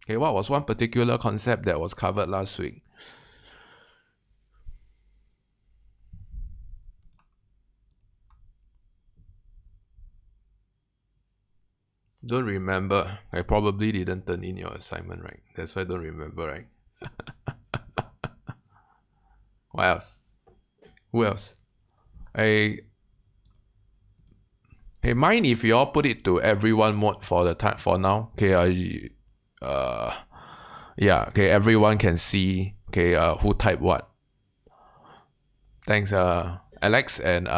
Okay, what was one particular concept that was covered last week? Don't remember. I probably didn't turn in your assignment, right? That's why I don't remember, right? What else? Who else? Hey, mind if you all put it to everyone mode for the time for now. Okay, yeah, okay, everyone can see who typed what. Thanks, Alex and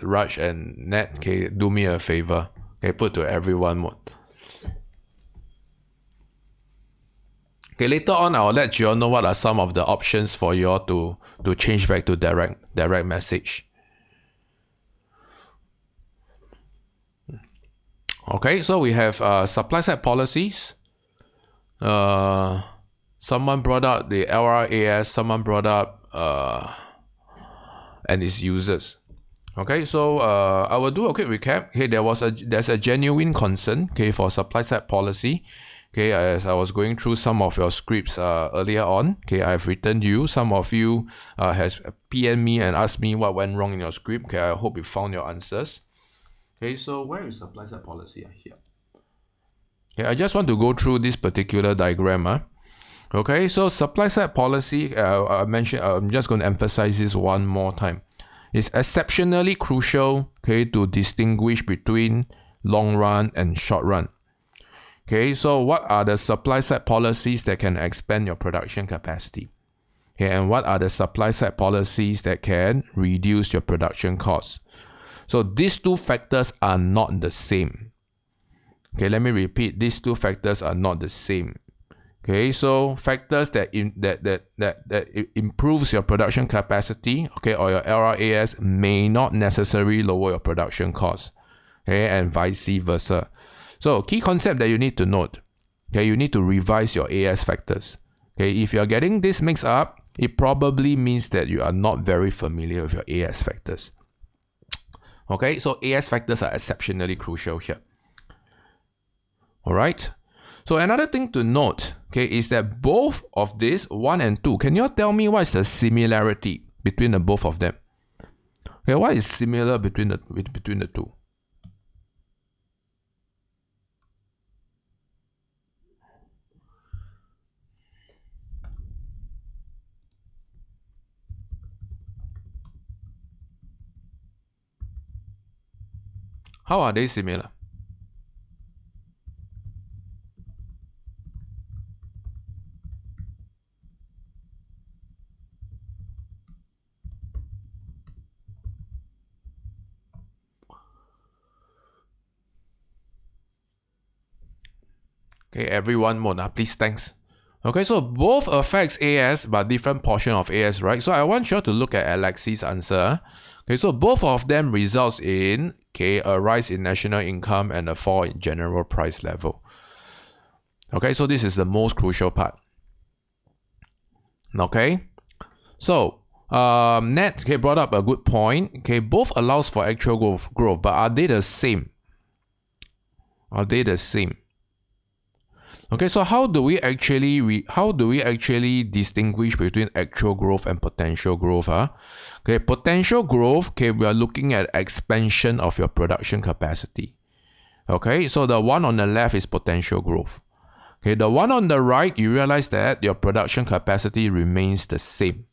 Raj and Nat. Okay, do me a favor. Okay, put to everyone mode. Okay, later on I'll let you all know what are some of the options for you all to change back to direct message. Okay, so we have supply side policies. Someone brought up the LRAS. Someone brought up and its users. Okay, so I will do a quick recap. Okay, there's a genuine concern, okay, for supply side policy. Okay, as I was going through some of your scripts earlier on, okay, I've written you. Some of you has PM'd me and asked me what went wrong in your script. Okay, I hope you found your answers. Okay, so where is supply side policy? Here. Okay, I just want to go through this particular diagram. Okay, so supply side policy, I mentioned, I'm just going to emphasize this one more time. It's exceptionally crucial, okay, to distinguish between long run and short run. Okay, so what are the supply side policies that can expand your production capacity? Okay, and what are the supply side policies that can reduce your production costs? So these two factors are not the same. Okay, let me repeat. These two factors are not the same. Okay, so factors that improves your production capacity, okay, or your LRAS may not necessarily lower your production costs, okay, and vice versa. So key concept that you need to note, okay, you need to revise your AS factors. Okay, if you're getting this mixed up, it probably means that you are not very familiar with your AS factors. Okay, so AS factors are exceptionally crucial here. All right. So another thing to note, okay, is that both of these, 1 and 2, can you tell me what is the similarity between the both of them? Okay, what is similar between the two? How are they similar? Okay, everyone mode, please, thanks. Okay, so both affects AS, but different portion of AS, right? So I want you to look at Alexis's answer. Okay, so both of them results in, okay, a rise in national income and a fall in general price level. Okay, so this is the most crucial part. Okay, so Nat, okay, brought up a good point. Okay, both allows for actual growth, but are they the same? Are they the same? Okay, so how do we actually distinguish between actual growth and potential growth? Okay, potential growth, okay, we are looking at expansion of your production capacity. Okay, so the one on the left is potential growth. Okay, the one on the right, you realize that your production capacity remains the same.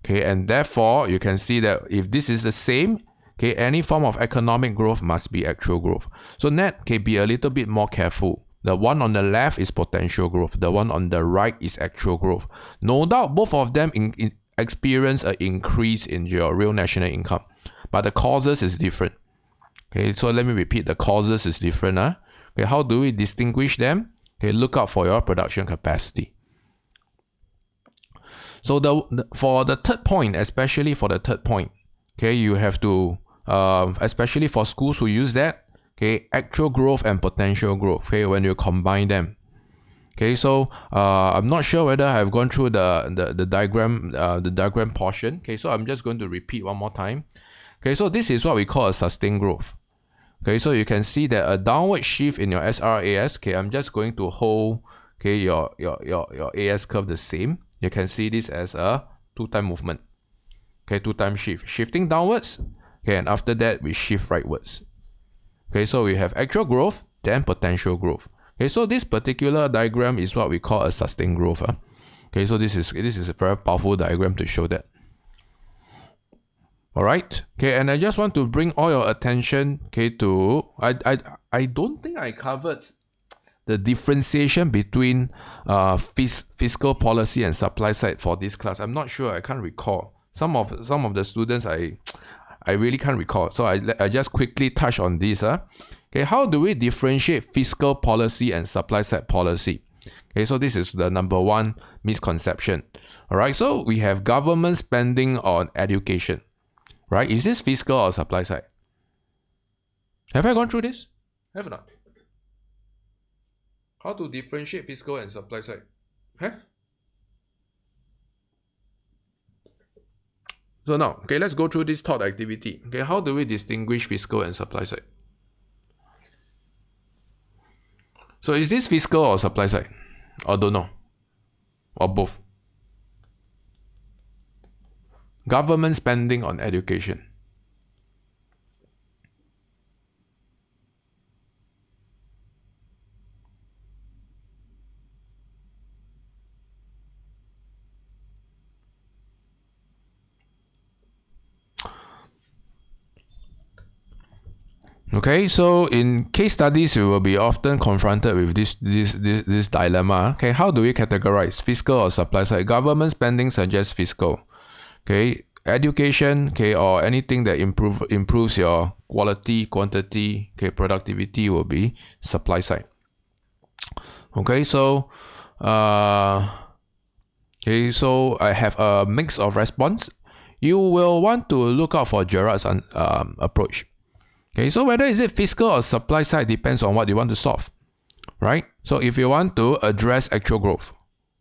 Okay, and therefore you can see that if this is the same, okay, any form of economic growth must be actual growth. So Nat, okay, be a little bit more careful. The one on the left is potential growth. The one on the right is actual growth. No doubt both of them experience an increase in your real national income, but the causes is different. Okay, so let me repeat, the causes is different. Okay, how do we distinguish them? Okay, look out for your production capacity. So for the third point, especially for the third point, okay, you have to, especially for schools who use that, okay, actual growth and potential growth, okay, when you combine them. Okay, so I'm not sure whether I've gone through the diagram portion. Okay, so I'm just going to repeat one more time. Okay, so this is what we call a sustained growth. Okay, so you can see that a downward shift in your SRAS. Okay, I'm just going to hold your AS curve the same. You can see this as a 2-time movement. Okay, 2-time shift. Shifting downwards. Okay, and after that, we shift rightwards. Okay, so we have actual growth, then potential growth. Okay, so this particular diagram is what we call a sustained growth. Okay, so this is a very powerful diagram to show that. Alright, okay, and I just want to bring all your attention, okay, to I don't think I covered the differentiation between fiscal policy and supply side for this class. I'm not sure, I can't recall. Some of the students I really can't recall. So I just quickly touch on this. Okay, how do we differentiate fiscal policy and supply side policy? Okay, so this is the number one misconception. Alright, so we have government spending on education. Right? Is this fiscal or supply side? Have I gone through this? Have not? How to differentiate fiscal and supply side? Have? So now, okay, let's go through this thought activity. Okay, how do we distinguish fiscal and supply side? So is this fiscal or supply side? Or don't know? Or both? Government spending on education. Okay, so in case studies, you will be often confronted with this dilemma. Okay, how do we categorize fiscal or supply side? Government spending suggests fiscal. Okay, education, okay, or anything that improves your quality, quantity, okay, productivity will be supply side. Okay, so so I have a mix of response. You will want to look out for Gerard's approach. Okay, so whether is it fiscal or supply side depends on what you want to solve, right? So if you want to address actual growth,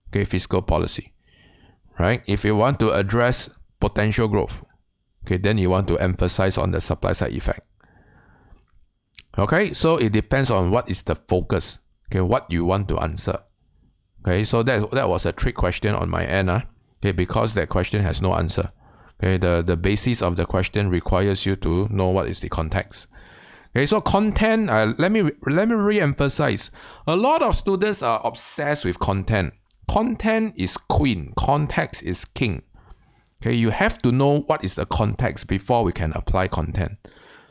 okay, fiscal policy, right? If you want to address potential growth, okay, then you want to emphasize on the supply side effect. Okay, so it depends on what is the focus, okay, what you want to answer. Okay, so that was a trick question on my end, okay, because that question has no answer. Okay, the basis of the question requires you to know what is the context. Okay, so content, let me re-emphasize. A lot of students are obsessed with content. Content is queen, context is king. Okay, you have to know what is the context before we can apply content.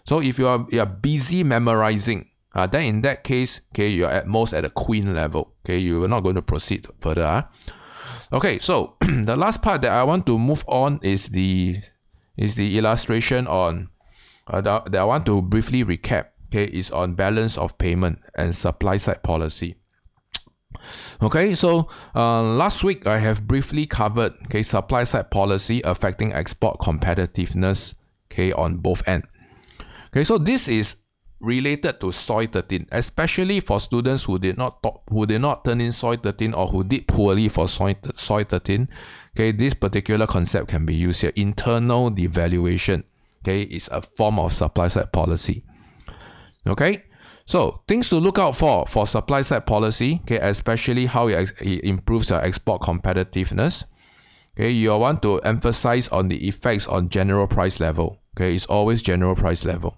So if you are busy memorizing, then in that case, okay, you're at most at a queen level. Okay, you are not going to proceed further. Okay, so the last part that I want to move on is the illustration on that I want to briefly recap. Okay, is on balance of payment and supply side policy. Okay, so last week I have briefly covered, okay, supply side policy affecting export competitiveness, okay, on both ends. Okay, so this is related to SOI 13, especially for students who did not turn in SOI 13 or who did poorly for SOI 13. Okay, this particular concept can be used here. Internal devaluation, okay, is a form of supply side policy. Okay, so things to look out for supply side policy, okay, especially how it improves your export competitiveness. Okay, you want to emphasize on the effects on general price level. Okay, it's always general price level.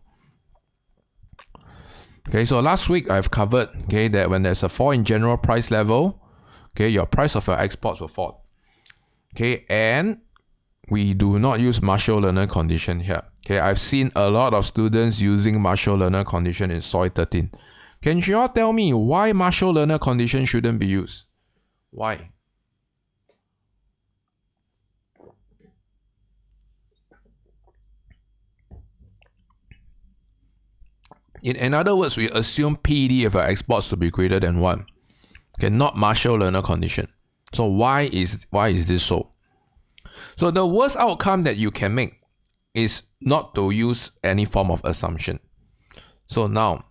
Okay, so last week I've covered, okay, that when there's a fall in general price level, okay, your price of your exports will fall. Okay, and we do not use Marshall-Lerner condition here. Okay, I've seen a lot of students using Marshall-Lerner condition in SOI 13. Can you all tell me why Marshall-Lerner condition shouldn't be used? Why? In other words, we assume PD of our exports to be greater than 1. Okay, not Marshall-Lerner condition. So why is this so? So the worst outcome that you can make is not to use any form of assumption. So now,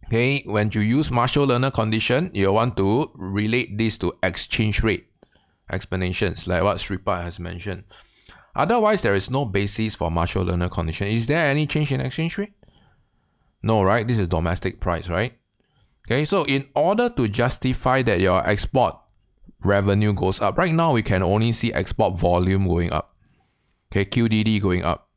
okay, when you use Marshall-Lerner condition, you want to relate this to exchange rate explanations, like what Sripa has mentioned. Otherwise, there is no basis for Marshall-Lerner condition. Is there any change in exchange rate? No, right? This is domestic price, right? Okay, so in order to justify that your export revenue goes up, right now we can only see export volume going up. Okay, QDD going up,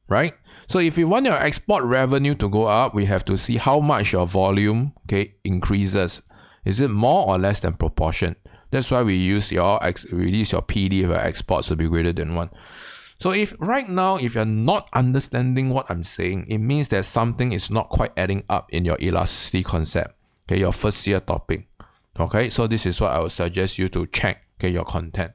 right? So if you want your export revenue to go up, we have to see how much your volume, okay, increases. Is it more or less than proportion? That's why we use your PD if your exports to be greater than 1. So if right now, if you're not understanding what I'm saying, it means that something is not quite adding up in your elasticity concept. Okay, your first year topic. Okay, so this is what I would suggest you to check, okay, your content.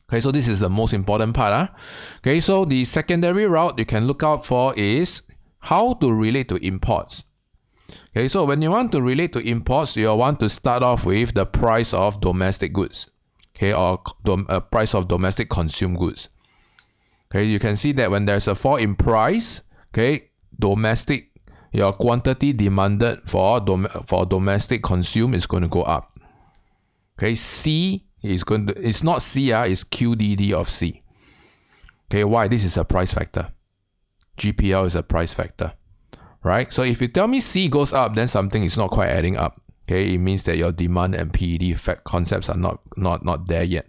Okay, so this is the most important part. Okay, so the secondary route you can look out for is how to relate to imports. Okay, so when you want to relate to imports, you want to start off with the price of domestic goods. Okay, or price of domestic consumed goods. Okay, you can see that when there's a fall in price, okay, domestic, your quantity demanded for domestic consume is going to go up. Okay, C is going to, it's not C, it's QDD of C. Okay, why? This is a price factor. GPL is a price factor, right? So if you tell me C goes up, then something is not quite adding up. Okay, it means that your demand and PED concepts are not there yet.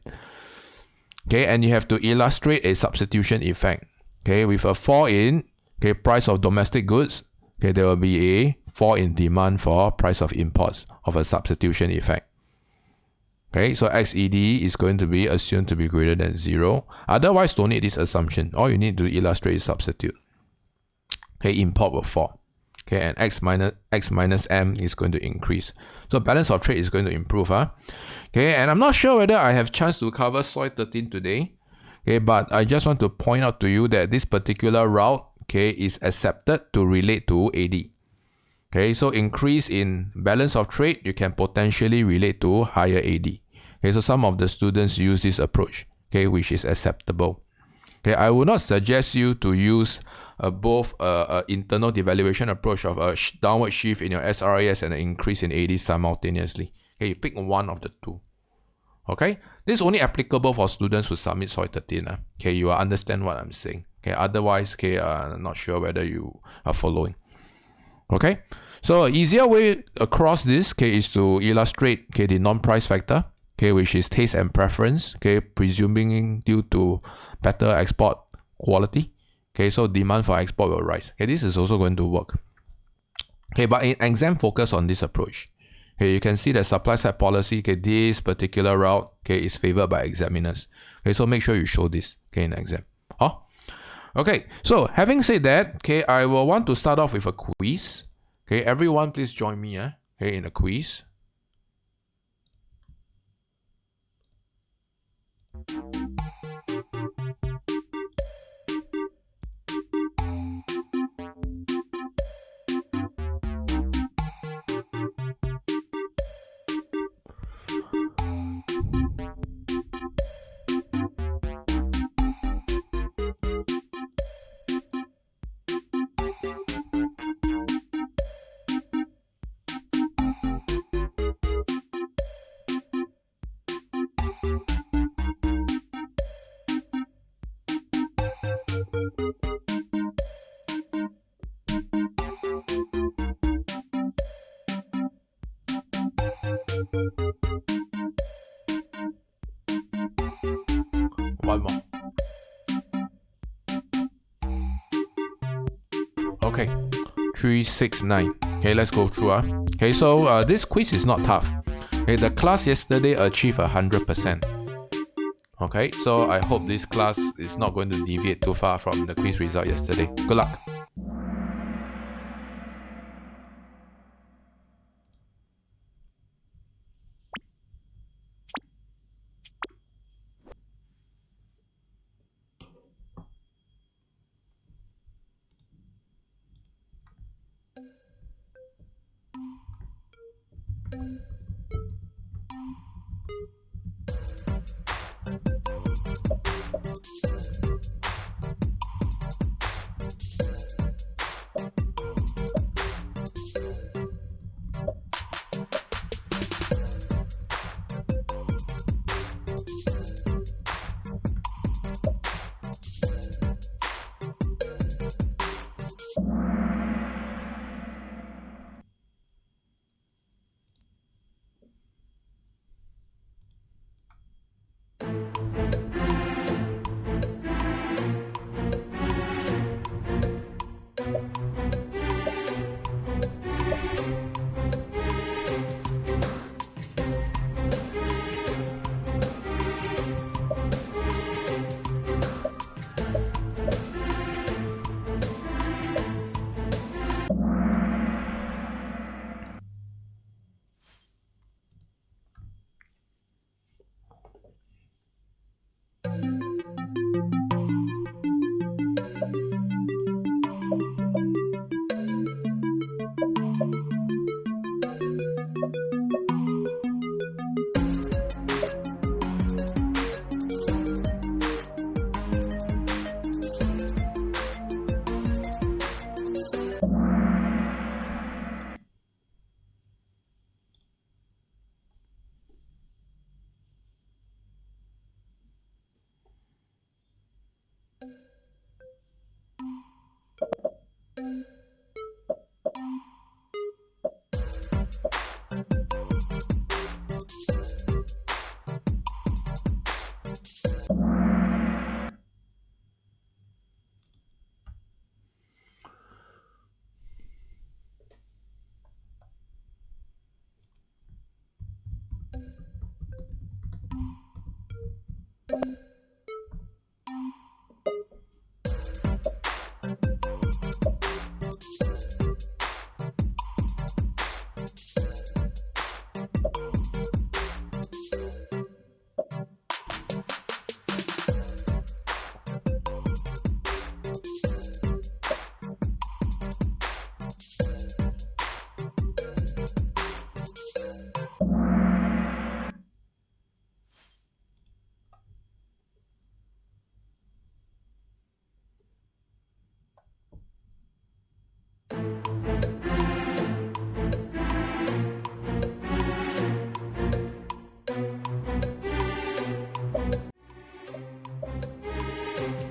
Okay, and you have to illustrate a substitution effect. Okay, with a fall in price of domestic goods, okay, there will be a fall in demand for price of imports of a substitution effect. Okay, so XED is going to be assumed to be greater than 0. Otherwise, don't need this assumption. All you need to illustrate is substitute. Okay, import will fall. Okay, and X minus M is going to increase. So balance of trade is going to improve. Okay, and I'm not sure whether I have chance to cover soil 13 today. Okay, but I just want to point out to you that this particular route, okay, is accepted to relate to AD. Okay, so increase in balance of trade, you can potentially relate to higher AD. Okay, so some of the students use this approach, okay, which is acceptable. Okay, I would not suggest you to use both internal devaluation approach of a downward shift in your SRIS and an increase in AD simultaneously. Okay, you pick one of the two. Okay, this is only applicable for students who submit soil 13. Okay, you will understand what I'm saying. Okay, otherwise, okay, I'm not sure whether you are following. Okay, so an easier way across this, okay, is to illustrate, okay, the non-price factor, okay, which is taste and preference, okay, presuming due to better export quality. Okay, so demand for export will rise. Okay, this is also going to work. Okay, but in exam focus on this approach. Okay, you can see the supply side policy, okay, this particular route, okay, is favored by examiners. Okay, so make sure you show this, okay, in exam. Okay, so having said that, okay, I will want to start off with a quiz. Okay, everyone please join me, okay, in a quiz. One more. Okay, 3, 6, 9. Okay, let's go through. Okay, so this quiz is not tough. Okay, the class yesterday achieved 100%. Okay, so I hope this class is not going to deviate too far from the quiz result yesterday. Good luck.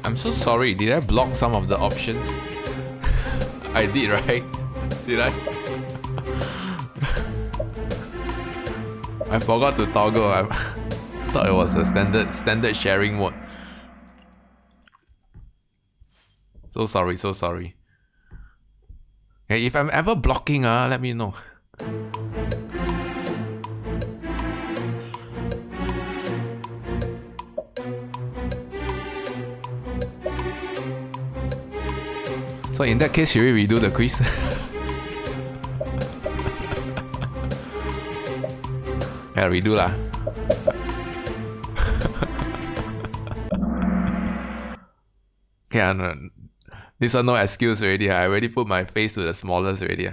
I'm so sorry, did I block some of the options? I did, right? Did I? I forgot to toggle. I thought it was a standard sharing mode. So sorry, so sorry. Hey, if I'm ever blocking, let me know. So in that case, should we redo the quiz? Yeah, redo lah. Okay, no, this one no excuse already. I already put my face to the smallest already.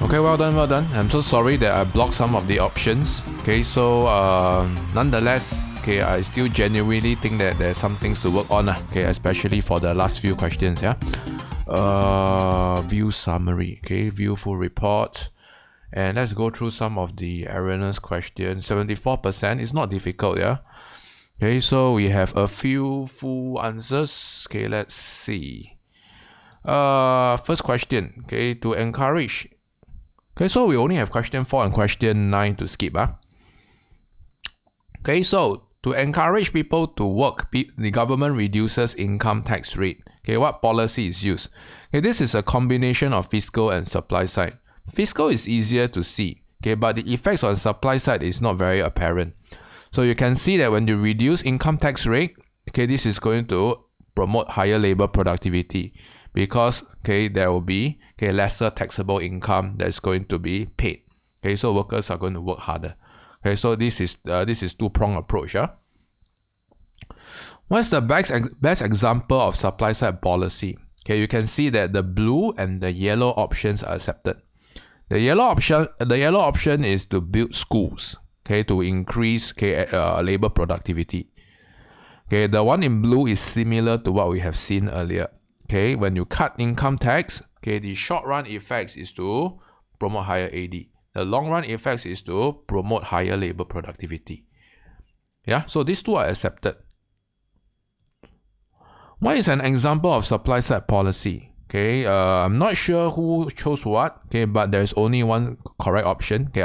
Okay, well done, well done. I'm so sorry that I blocked some of the options. Okay, so nonetheless, okay, I still genuinely think that there's some things to work on. Okay, especially for the last few questions. Yeah. View summary. Okay, view full report. And let's go through some of the erroneous questions. 74% is not difficult. Yeah. Okay, so we have a few full answers. Okay, let's see. First question. Okay, to encourage. Okay, so we only have question 4 and question 9 to skip. Okay, so to encourage people to work, the government reduces income tax rate. Okay, what policy is used? Okay, this is a combination of fiscal and supply side. Fiscal is easier to see, okay, but the effects on supply side is not very apparent. So you can see that when you reduce income tax rate, okay, this is going to promote higher labor productivity. Because, okay, there will be, okay, lesser taxable income that's going to be paid. Okay, so workers are going to work harder. Okay, so this is two-pronged approach. What's the best example of supply side policy? Okay, you can see that the blue and the yellow options are accepted. The yellow option is to build schools, okay, to increase labor productivity. Okay, the one in blue is similar to what we have seen earlier. Okay, when you cut income tax, okay, the short run effects is to promote higher AD. The long run effects is to promote higher labor productivity. Yeah, so these two are accepted. What is an example of supply side policy? Okay, I'm not sure who chose what. Okay, but there's only one correct option. Okay,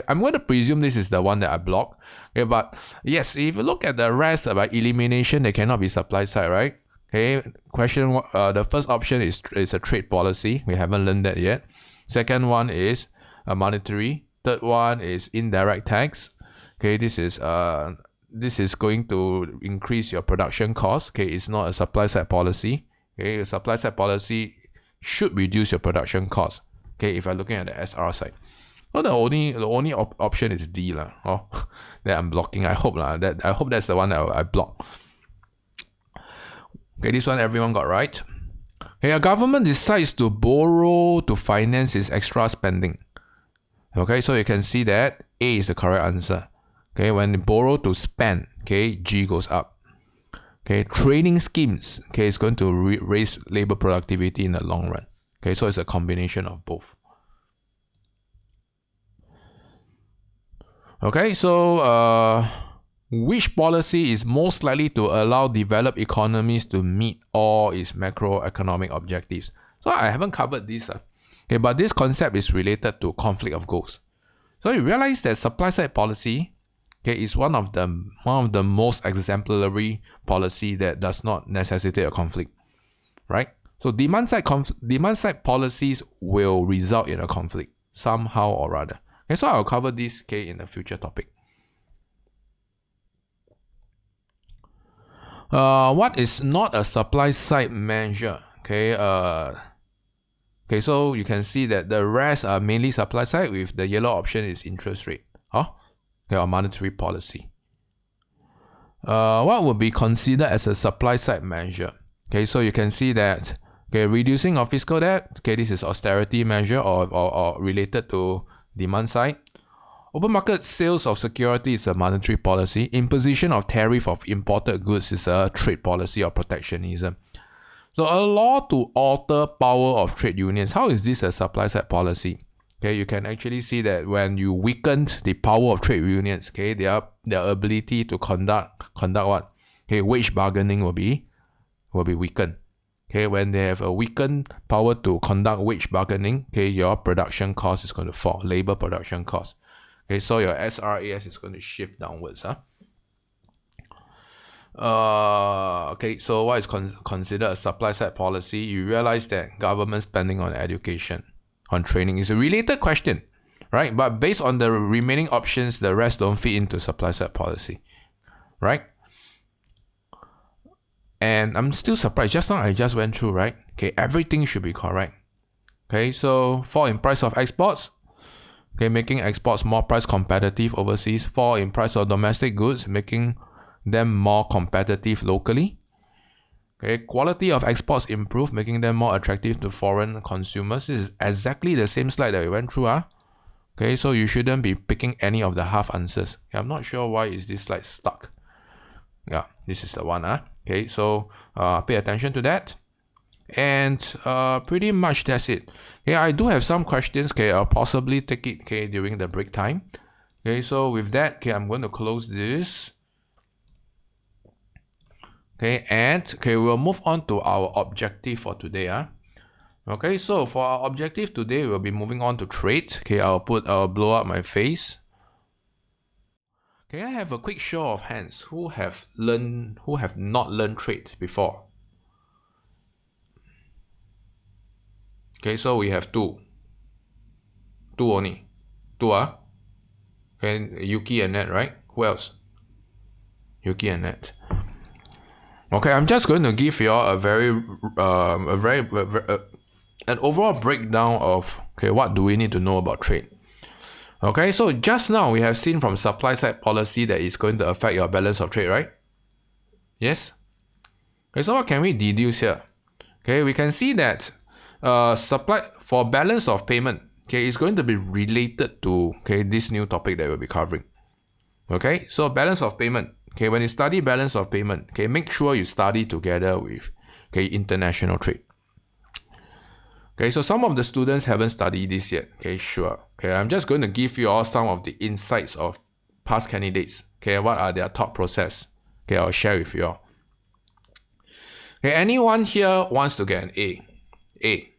I'm going to presume this is the one that I blocked. Okay, but yes, if you look at the rest by elimination, they cannot be supply side, right? Okay, the first option is a trade policy. We haven't learned that yet. Second one is a monetary. Third one is indirect tax. Okay, this is going to increase your production cost. Okay, it's not a supply side policy. Okay, a supply side policy should reduce your production cost. Okay, if I'm looking at the SR side. Well, the only option is D lah. Oh, that I'm blocking. I hope that's the one that I block. Okay, this one everyone got right. Okay, a government decides to borrow to finance its extra spending. Okay, so you can see that A is the correct answer. Okay, when they borrow to spend, okay, G goes up. Okay, training schemes, okay, it's going to raise labor productivity in the long run. Okay, so it's a combination of both. Okay, so which policy is most likely to allow developed economies to meet all its macroeconomic objectives? So I haven't covered this. Okay, but this concept is related to conflict of goals. So you realize that supply side policy, okay, is one of the most exemplary policy that does not necessitate a conflict, right? So demand side policies will result in a conflict somehow or other. Okay, so I'll cover this in a future topic. What is not a supply side measure? Okay, so you can see that the rest are mainly supply side, with the yellow option is interest rate. Okay, or monetary policy. What would be considered as a supply side measure? Okay, so you can see that reducing of fiscal debt. Okay, this is austerity measure or related to demand side. Open market sales of security is a monetary policy. Imposition of tariff of imported goods is a trade policy or protectionism. So a law to alter power of trade unions. How is this a supply side policy? Okay, you can actually see that when you weakened the power of trade unions, okay, their ability to conduct what? Okay, wage bargaining will be weakened. Okay, when they have a weakened power to conduct wage bargaining, okay, your production cost is going to fall, labor production cost. Okay, so your SRAS is going to shift downwards. Okay, so what is considered a supply side policy? You realize that government spending on education, on training is a related question, right? But based on the remaining options, the rest don't fit into supply side policy, right? And I'm still surprised. Just now I just went through, right? Okay, everything should be correct. Okay, so fall in price of exports. Okay, making exports more price competitive overseas. Fall in price of domestic goods, making them more competitive locally. Okay, quality of exports improve, making them more attractive to foreign consumers. This is exactly the same slide that we went through. Okay, so you shouldn't be picking any of the half answers. Okay, I'm not sure why is this slide stuck. Yeah, this is the one. Okay, so pay attention to that. And pretty much that's it. Okay, I do have some questions. Okay, I'll possibly take it during the break time. Okay, so with that, I'm going to close this. Okay, and we'll move on to our objective for today. Okay, so for our objective today, we'll be moving on to trade. Okay, I'll blow up my face. Okay, I have a quick show of hands who have not learned trade before. Okay, so we have two only. Okay, Yuki and Nat, right? Who else? Yuki and Nat. Okay, I'm just going to give you all an overall breakdown of what do we need to know about trade. Okay, so just now we have seen from supply side policy that it's going to affect your balance of trade, right? Yes? Okay, so what can we deduce here? Okay, we can see that supply for balance of payment, okay, is going to be related to this new topic that we'll be covering. Okay, so balance of payment. Okay, when you study balance of payment, okay, make sure you study together with international trade. Okay, so some of the students haven't studied this yet. Okay, sure. Okay, I'm just going to give you all some of the insights of past candidates. Okay, what are their thought process? Okay, I'll share with you all. Okay, anyone here wants to get an A? A.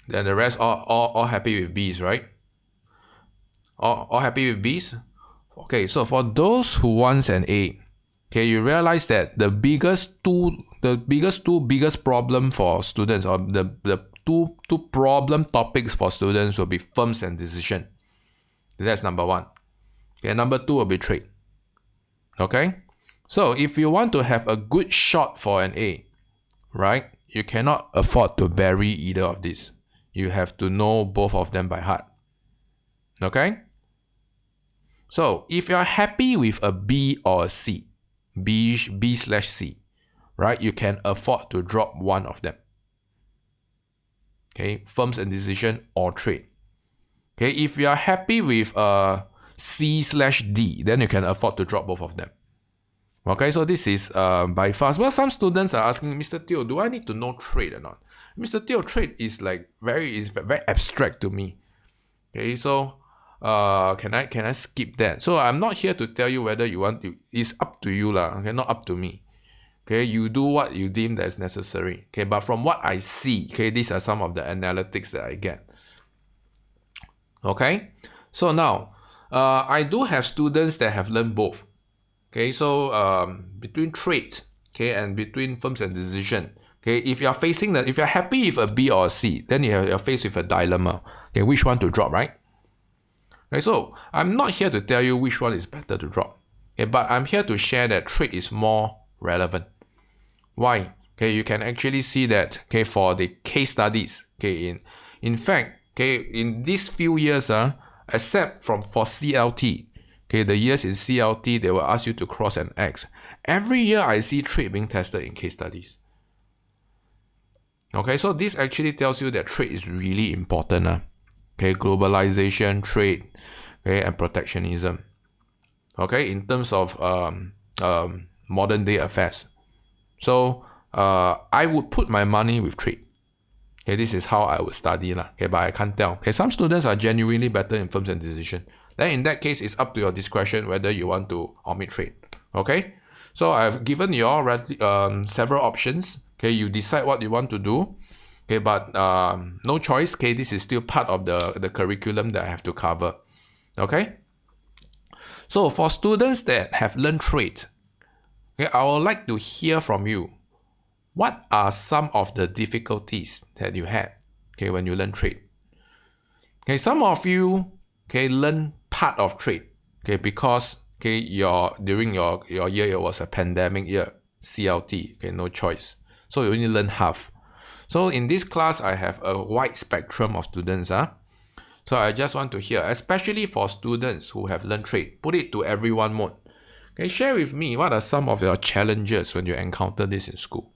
Then the rest all happy with B's, right? All happy with B's? Okay, so for those who wants an A, okay, you realize that the biggest problem for students, or the two problem topics for students, will be firms and decision. That's number one. Okay, number two will be trade. Okay, so if you want to have a good shot for an A, right, you cannot afford to bury either of these. You have to know both of them by heart. Okay, so if you're happy with a B or a C, B/C, right, you can afford to drop one of them. Okay, firms and decision or trade. Okay, if you are happy with a C/D, then you can afford to drop both of them. Okay, so this is by far. Well, some students are asking, Mr. Teo, do I need to know trade or not? Mr. Teo, trade is like very abstract to me. Okay, so can I skip that? So I'm not here to tell you whether you want to. It's up to you lah. Okay, not up to me. Okay, you do what you deem that is necessary. Okay, but from what I see, okay, these are some of the analytics that I get. Okay, so now I do have students that have learned both. Okay, so between trade, okay, and between firms and decision. Okay, if you're happy with a B or a C, then you're faced with a dilemma. Okay, which one to drop, right? Okay, so I'm not here to tell you which one is better to drop. Okay, but I'm here to share that trade is more relevant. Why? Okay, you can actually see that, okay, for the case studies, okay, in fact, okay, in these few years, except for CLT, okay, the years in CLT, they will ask you to cross an X. Every year I see trade being tested in case studies. Okay, so this actually tells you that trade is really important. Okay, globalization, trade, okay, and protectionism. Okay, in terms of modern day affairs. So I would put my money with trade. Okay, this is how I would study lah. Okay, but I can't tell. Okay, some students are genuinely better in firms and decision. Then in that case, it's up to your discretion whether you want to omit trade. Okay, so I've given you all several options. Okay, you decide what you want to do. Okay, but no choice. Okay, this is still part of the curriculum that I have to cover. Okay, so for students that have learned trade, okay, I would like to hear from you. What are some of the difficulties that you had, okay, when you learn trade? Okay, some of you, okay, learn part of trade, okay, because, okay, during your year, it was a pandemic year, CLT, okay, no choice. So you only learn half. So in this class, I have a wide spectrum of students. So I just want to hear, especially for students who have learned trade, put it to everyone mode. Okay, share with me what are some of your challenges when you encounter this in school.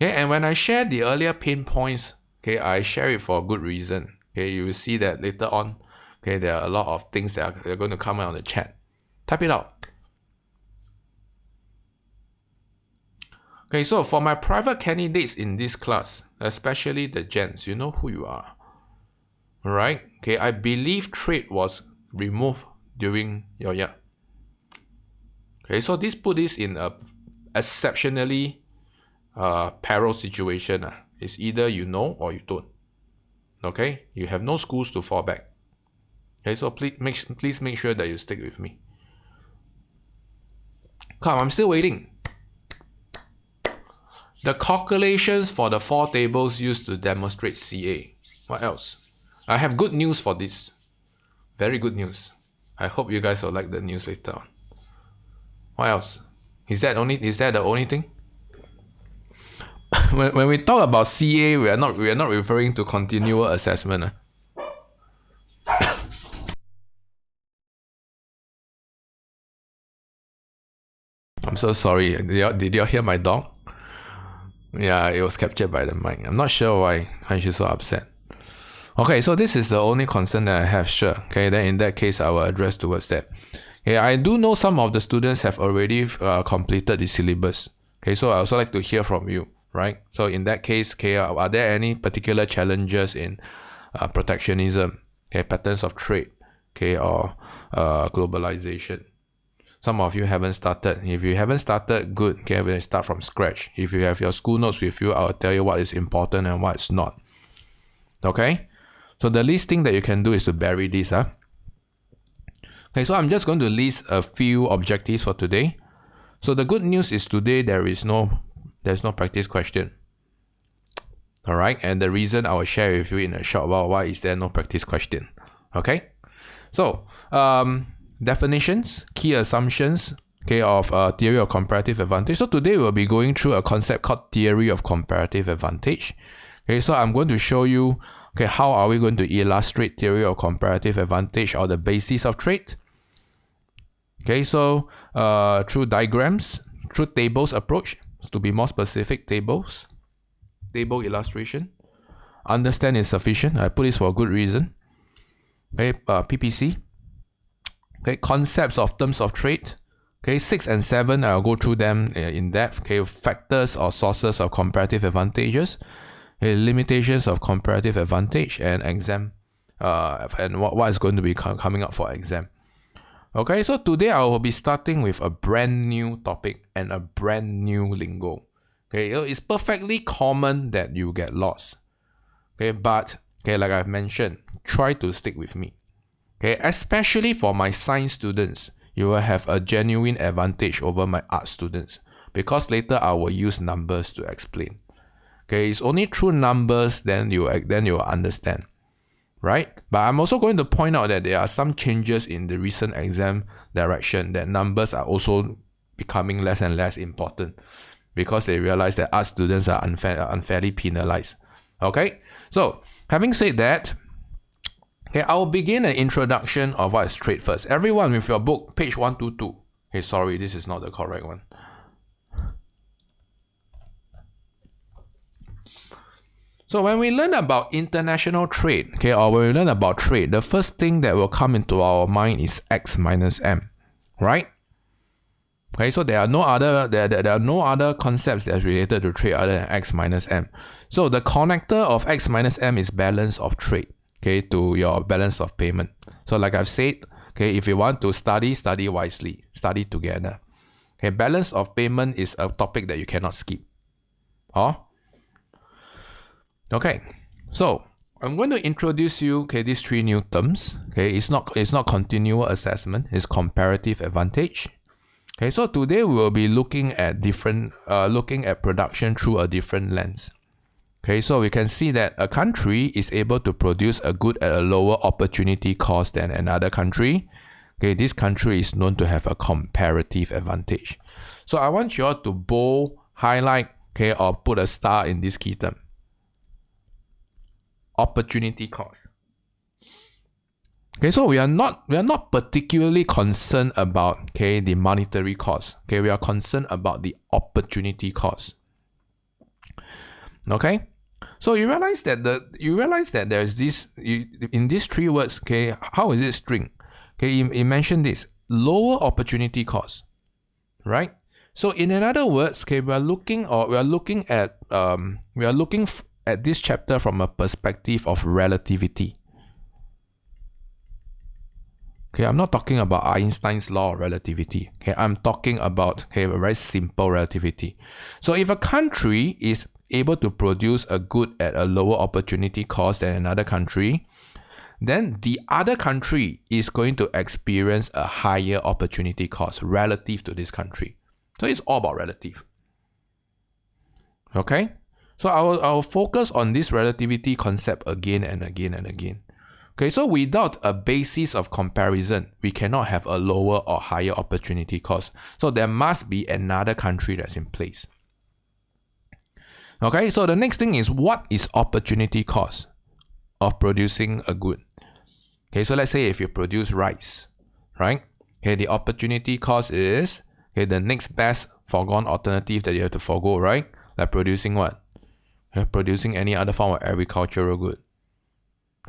Okay, and when I share the earlier pain points, okay, I share it for a good reason. Okay, you will see that later on, okay, there are a lot of things that are going to come out on the chat. Type it out. Okay, so for my private candidates in this class, especially the gents, you know who you are. Alright, okay, I believe trade was removed during your year. Okay, so this put this in a exceptionally peril situation. It's either you know or you don't. Okay, you have no schools to fall back. Okay, so please make sure that you stick with me. Come, I'm still waiting. The calculations for the 4 tables used to demonstrate CA. What else? I have good news for this. Very good news. I hope you guys will like the news later on. What else? Is that the only thing? when we talk about CA, we are not referring to continual assessment. I'm so sorry. Did you hear my dog? Yeah, it was captured by the mic. I'm not sure why she's so upset. Okay, so this is the only concern that I have, sure. Okay, then in that case, I will address towards that. Okay, I do know some of the students have already completed the syllabus. Okay, so I also like to hear from you, right? So in that case, okay, are there any particular challenges in protectionism, okay, patterns of trade, okay, or globalization? Some of you haven't started. If you haven't started, good. Okay, we'll start from scratch. If you have your school notes with you, I'll tell you what is important and what's not. Okay? So the least thing that you can do is to bury this. Okay, so I'm just going to list a few objectives for today. So the good news is today there's no practice question. Alright, and the reason I will share with you in a short while why is there no practice question. Okay? So definitions, key assumptions, okay, of theory of comparative advantage. So today we'll be going through a concept called theory of comparative advantage. Okay, so I'm going to show you, okay, how are we going to illustrate theory of comparative advantage or the basis of trade. Okay, so through diagrams, through tables approach, to be more specific, table illustration. Understand is sufficient. I put this for a good reason. Okay, PPC. Okay, concepts of terms of trade. Okay, 6 and 7, I'll go through them in depth. Okay, factors or sources of comparative advantages. Okay, limitations of comparative advantage and exam. And what is going to be coming up for exam. Okay, so today I will be starting with a brand new topic and a brand new lingo. Okay, it's perfectly common that you get lost. Okay, but okay, like I've mentioned, try to stick with me. Okay, especially for my science students, you will have a genuine advantage over my art students because later I will use numbers to explain. Okay, it's only through numbers then you will understand, right? But I'm also going to point out that there are some changes in the recent exam direction that numbers are also becoming less and less important because they realize that art students are unfairly penalized. Okay, so having said that, okay, I will begin an introduction of what is trade first. Everyone with your book, page 122. Okay, sorry, this is not the correct one. So when we learn about international trade, okay, or when we learn about trade, the first thing that will come into our mind is X minus M, right? Okay, so there are no other concepts that's related to trade other than X minus M. So the connector of X minus M is balance of trade. Okay, to your balance of payment. So like I've said, okay, if you want to study wisely, study together. Okay, balance of payment is a topic that you cannot skip. Okay, so I'm going to introduce you, okay, these three new terms. Okay, it's not continual assessment, it's comparative advantage. Okay, so today we will be looking at production through a different lens. Okay, so we can see that a country is able to produce a good at a lower opportunity cost than another country. Okay, this country is known to have a comparative advantage. So I want you all to bold, highlight, okay, or put a star in this key term. Opportunity cost. Okay, so we are not particularly concerned about, okay, the monetary cost. Okay, we are concerned about the opportunity cost. Okay, so you realize that there's this in these three words. Okay, how is it string? Okay, you mentioned this lower opportunity cost, right? So in other words, okay, we are looking at this chapter from a perspective of relativity. Okay, I'm not talking about Einstein's law of relativity. Okay, I'm talking about, okay, a very simple relativity. So if a country is able to produce a good at a lower opportunity cost than another country, then the other country is going to experience a higher opportunity cost relative to this country. So it's all about relative. Okay, so I will focus on this relativity concept again and again and again. Okay, so without a basis of comparison, we cannot have a lower or higher opportunity cost. So there must be another country that's in place. Okay, so the next thing is, what is opportunity cost of producing a good? Okay, so let's say if you produce rice, right? Okay, the opportunity cost is, okay, the next best foregone alternative that you have to forego, right? Like producing what? Okay, producing any other form of agricultural good.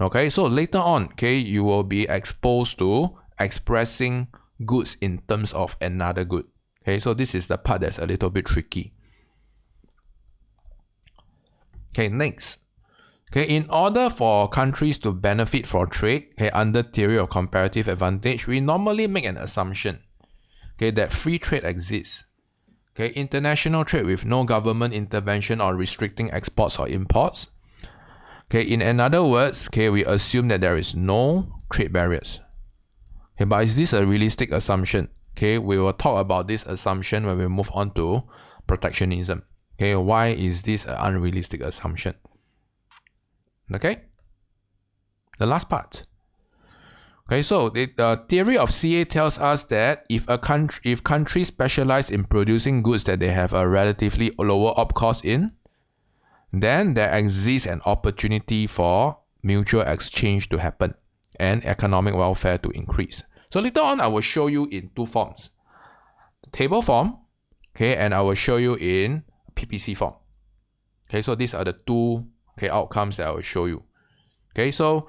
Okay, so later on, okay, you will be exposed to expressing goods in terms of another good. Okay, so this is the part that's a little bit tricky. Okay, next. Okay, in order for countries to benefit from trade, okay, under theory of comparative advantage, we normally make an assumption, okay, that free trade exists. Okay, international trade with no government intervention or restricting exports or imports. Okay, in other words, okay, we assume that there is no trade barriers. Okay, but is this a realistic assumption? Okay, we will talk about this assumption when we move on to protectionism. Okay, why is this an unrealistic assumption? Okay, the last part. Okay, so the theory of CA tells us that if countries specialize in producing goods that they have a relatively lower op cost in, then there exists an opportunity for mutual exchange to happen and economic welfare to increase. So later on, I will show you in two forms. Table form, okay, and I will show you in PPC form. Okay, so these are the two, okay, outcomes that I will show you. Okay, so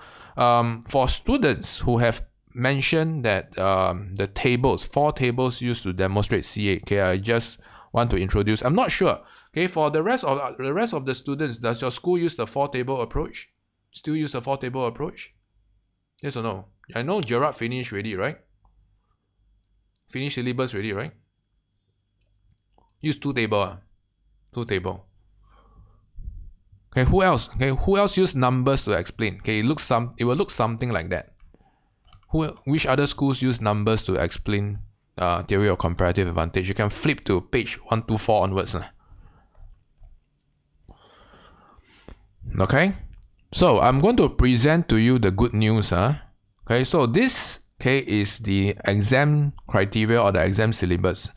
for students who have mentioned that the tables, 4 tables used to demonstrate CA, okay, I just want to introduce. I'm not sure. Okay, for the rest of the students, does your school use the 4-table approach? Still use the 4-table approach? Yes or no? I know Gerard finished already, right? Finished syllabus already, right? Use 2-table. 2-table. Okay, who else? Okay, who else use numbers to explain? Okay, it will look something like that. Which other schools use numbers to explain theory of comparative advantage? You can flip to page 124 onwards. Okay, so I'm going to present to you the good news. Okay, so this, okay, is the exam criteria or the exam syllabus.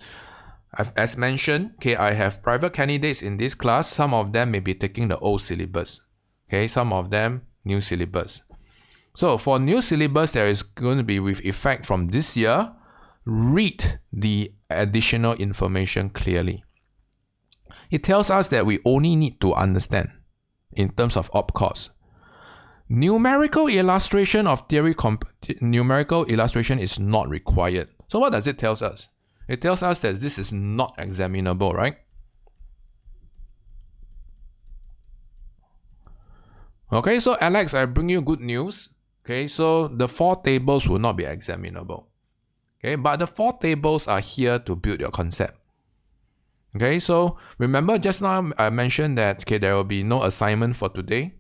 As mentioned, okay, I have private candidates in this class. Some of them may be taking the old syllabus. Okay, some of them new syllabus. So for new syllabus, there is going to be with effect from this year. Read the additional information clearly. It tells us that we only need to understand in terms of op cost. Numerical illustration of theory, numerical illustration is not required. So what does it tell us? It tells us that this is not examinable, right? Okay, so Alex, I bring you good news. Okay, so the 4 tables will not be examinable. Okay, but the 4 tables are here to build your concept. Okay, so remember just now I mentioned that, okay, there will be no assignment for today.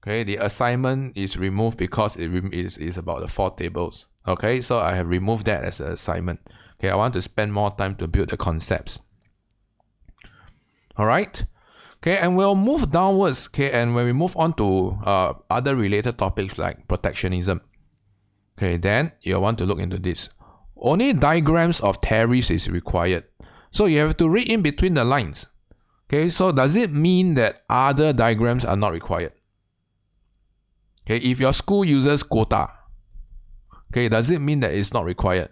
Okay, the assignment is removed because it is about the 4 tables. Okay, so I have removed that as an assignment. Okay, I want to spend more time to build the concepts. All right. Okay, and we'll move downwards. Okay, and when we move on to other related topics like protectionism, okay, then you'll want to look into this. Only diagrams of tariffs is required. So you have to read in between the lines. Okay, so does it mean that other diagrams are not required? Okay, if your school uses quota, okay, does it mean that it's not required?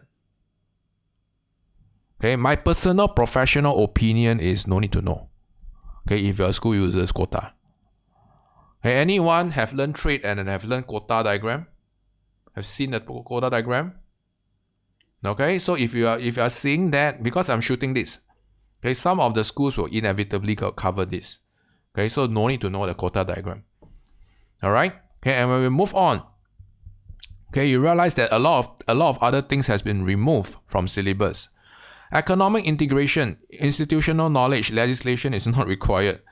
Okay, my personal professional opinion is no need to know. Okay, if your school uses quota. Okay, anyone have learned trade and have learned quota diagram? Have seen the quota diagram? Okay, so if you are seeing that, because I'm shooting this, okay, some of the schools will inevitably cover this. Okay, so no need to know the quota diagram. All right. Okay, and when we move on, okay, you realize that a lot of other things has been removed from syllabus. Economic integration, institutional knowledge, legislation is not required.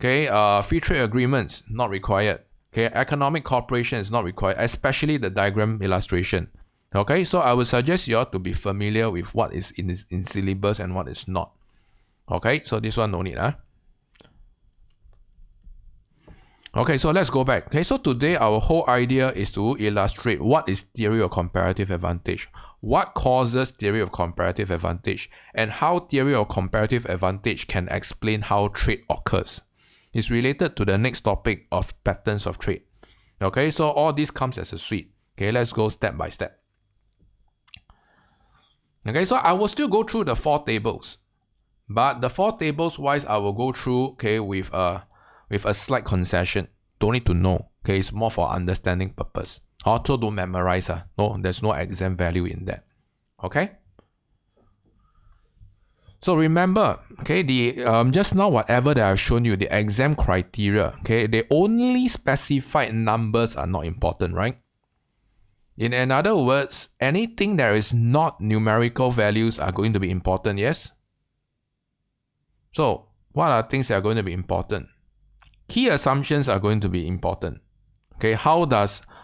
Okay, free trade agreements not required. Okay, economic cooperation is not required, especially the diagram illustration. Okay, so I would suggest you ought to be familiar with what is in syllabus and what is not. Okay, so this one no need. Okay, so let's go back. Okay, so today our whole idea is to illustrate what is theory of comparative advantage, what causes theory of comparative advantage, and how theory of comparative advantage can explain how trade occurs. is related to the next topic of patterns of trade. Okay, so all this comes as a suite. Okay, let's go step by step. Okay, so I will still go through the 4 tables, but the 4 tables wise, I will go through, okay, with a slight concession. Don't need to know. Okay, it's more for understanding purpose. Also, don't memorize. No, there's no exam value in that. Okay. So remember, okay, the just now whatever that I've shown you, the exam criteria, okay, the only specified numbers are not important, right? In other words, anything that is not numerical values are going to be important, yes? So, what are things that are going to be important? Key assumptions are going to be important. Okay,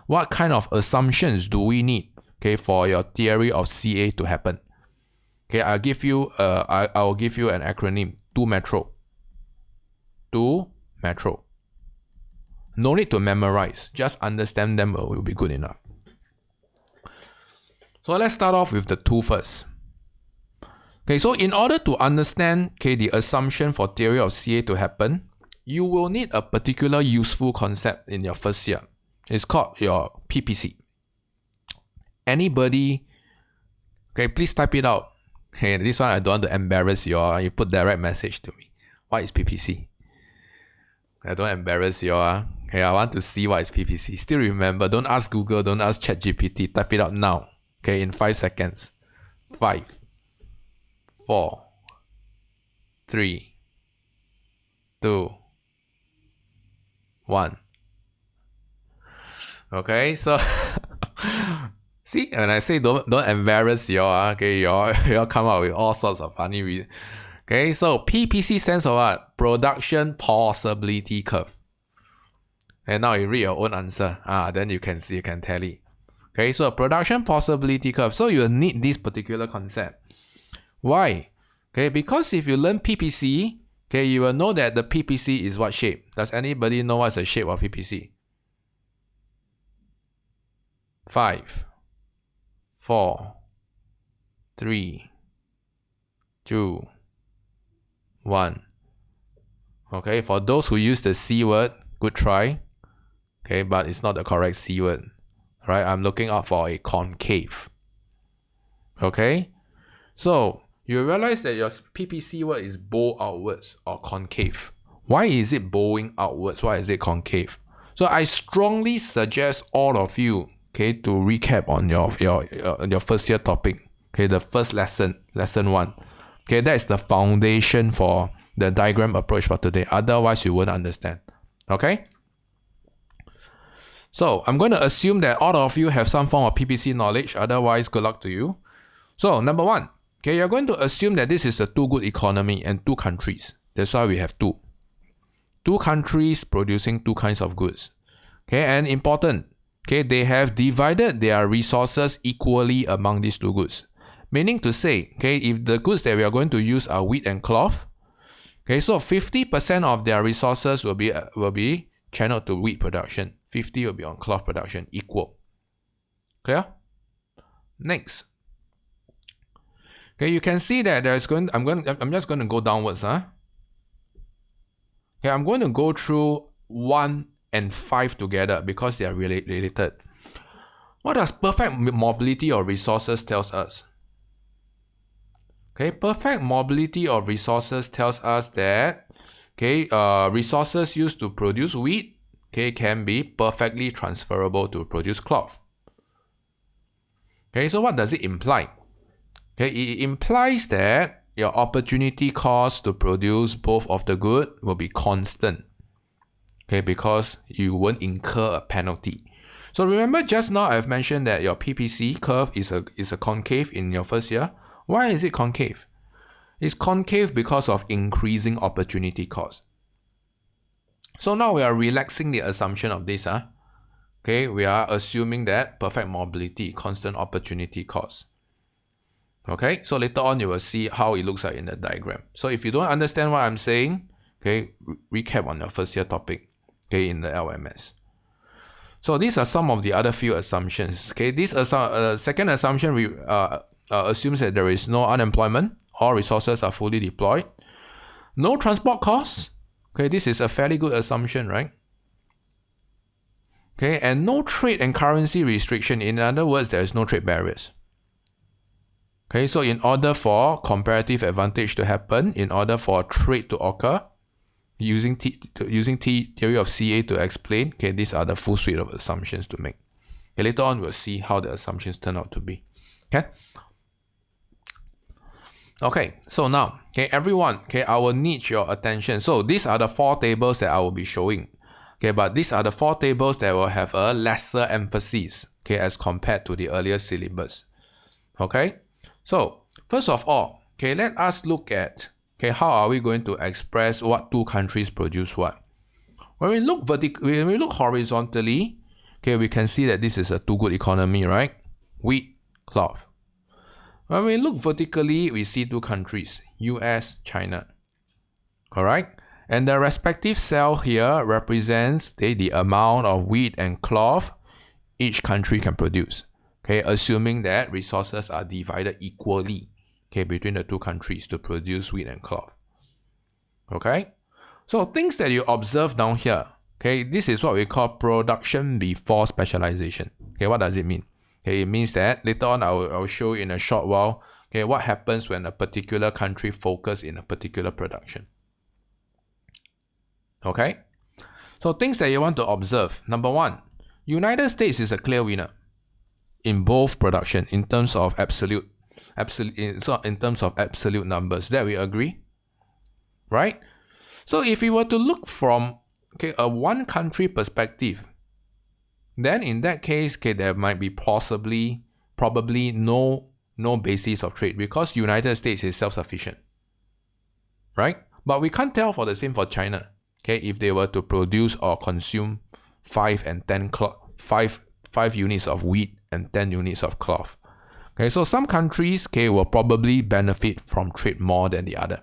what kind of assumptions do we need, okay, for your theory of CA to happen? Okay, I'll give you an acronym, 2 Metro. 2 Metro. No need to memorize, just understand them will be good enough. So let's start off with the 2 first. Okay, so in order to understand, okay, the assumption for theory of CA to happen, you will need a particular useful concept in your first year. It's called your PPC. Anybody, okay, please type it out. Okay, this one I don't want to embarrass you. You put direct message to me. What is PPC? I don't embarrass you. Okay, I want to see what is PPC. Still remember, don't ask Google, don't ask ChatGPT. Type it out now. Okay, in 5 seconds. 5, 4, 3, 2, 1. Okay, so see, when I say don't embarrass y'all, okay, y'all come up with all sorts of funny reasons. Okay, so PPC stands for what? Production Possibility Curve. And now you read your own answer. Then you can see, you can tally. Okay, so production possibility curve. So you need this particular concept. Why? Okay, because if you learn PPC, okay, you will know that the PPC is what shape. Does anybody know what's the shape of PPC? 5, 4, 3, 2, 1. Okay, for those who use the C word, good try. Okay, but it's not the correct C word. Right, I'm looking out for a concave. Okay, so you realize that your PPC word is bow outwards or concave. Why is it bowing outwards? Why is it concave? So I strongly suggest all of you, okay, to recap on your first year topic. Okay, the first lesson 1. Okay, that is the foundation for the diagram approach for today. Otherwise, you won't understand. Okay. So I'm going to assume that all of you have some form of PPC knowledge. Otherwise, good luck to you. So number 1, okay, you're going to assume that this is a 2 good economy and 2 countries. That's why we have 2. 2 countries producing 2 kinds of goods. Okay, and important, okay, they have divided their resources equally among these 2 goods. Meaning to say, okay, if the goods that we are going to use are wheat and cloth, okay, so 50% of their resources will be channeled to wheat production. 50 will be on cloth production, equal. Clear? Next. Okay, you can see that I'm just going to go downwards, Okay, I'm going to go through 1 and 5 together because they are related. What does perfect mobility of resources tells us? Okay, perfect mobility of resources tells us that, okay, resources used to produce wheat, okay, can be perfectly transferable to produce cloth. Okay, so what does it imply? Okay, it implies that your opportunity cost to produce both of the good will be constant. Okay, because you won't incur a penalty. So remember just now I've mentioned that your PPC curve is a concave in your first year. Why is it concave? It's concave because of increasing opportunity cost. So now we are relaxing the assumption of this. Okay, we are assuming that perfect mobility, constant opportunity cost. Okay, so later on you will see how it looks like in the diagram. So if you don't understand what I'm saying, okay, recap on your first year topic, okay, in the LMS. So these are some of the other few assumptions. Okay, this second assumption assumes that there is no unemployment, all resources are fully deployed, no transport costs. Okay, this is a fairly good assumption, right? Okay, and no trade and currency restriction. In other words, there is no trade barriers. Okay, so in order for comparative advantage to happen, in order for trade to occur, using theory of CA to explain, okay, these are the full suite of assumptions to make. Okay, later on, we'll see how the assumptions turn out to be. Okay. Okay, so now, okay, everyone, okay, I will need your attention. So these are the 4 tables that I will be showing. Okay, but these are the 4 tables that will have a lesser emphasis, okay, as compared to the earlier syllabus. Okay, so first of all, okay, let us look at, okay, how are we going to express what 2 countries produce what. When we look horizontally, okay, we can see that this is a 2 good economy, right? Wheat, cloth. When we look vertically, we see 2 countries, US, China. Alright? And the respective cell here represents the amount of wheat and cloth each country can produce. Okay, assuming that resources are divided equally, okay, between the 2 countries to produce wheat and cloth. Okay? So things that you observe down here, okay, this is what we call production before specialization. Okay, what does it mean? Okay, it means that later on I will show you in a short while, okay, what happens when a particular country focuses in a particular production. Okay? So things that you want to observe. Number 1, United States is a clear winner in both production in terms of absolute numbers. That we agree? Right? So if we were to look from, okay, a one country perspective, then in that case, okay, there might be probably no basis of trade because United States is self-sufficient, right? But we can't tell for the same for China, okay, if they were to produce or consume 5 units of wheat and 10 units of cloth. Okay, so some countries, okay, will probably benefit from trade more than the other,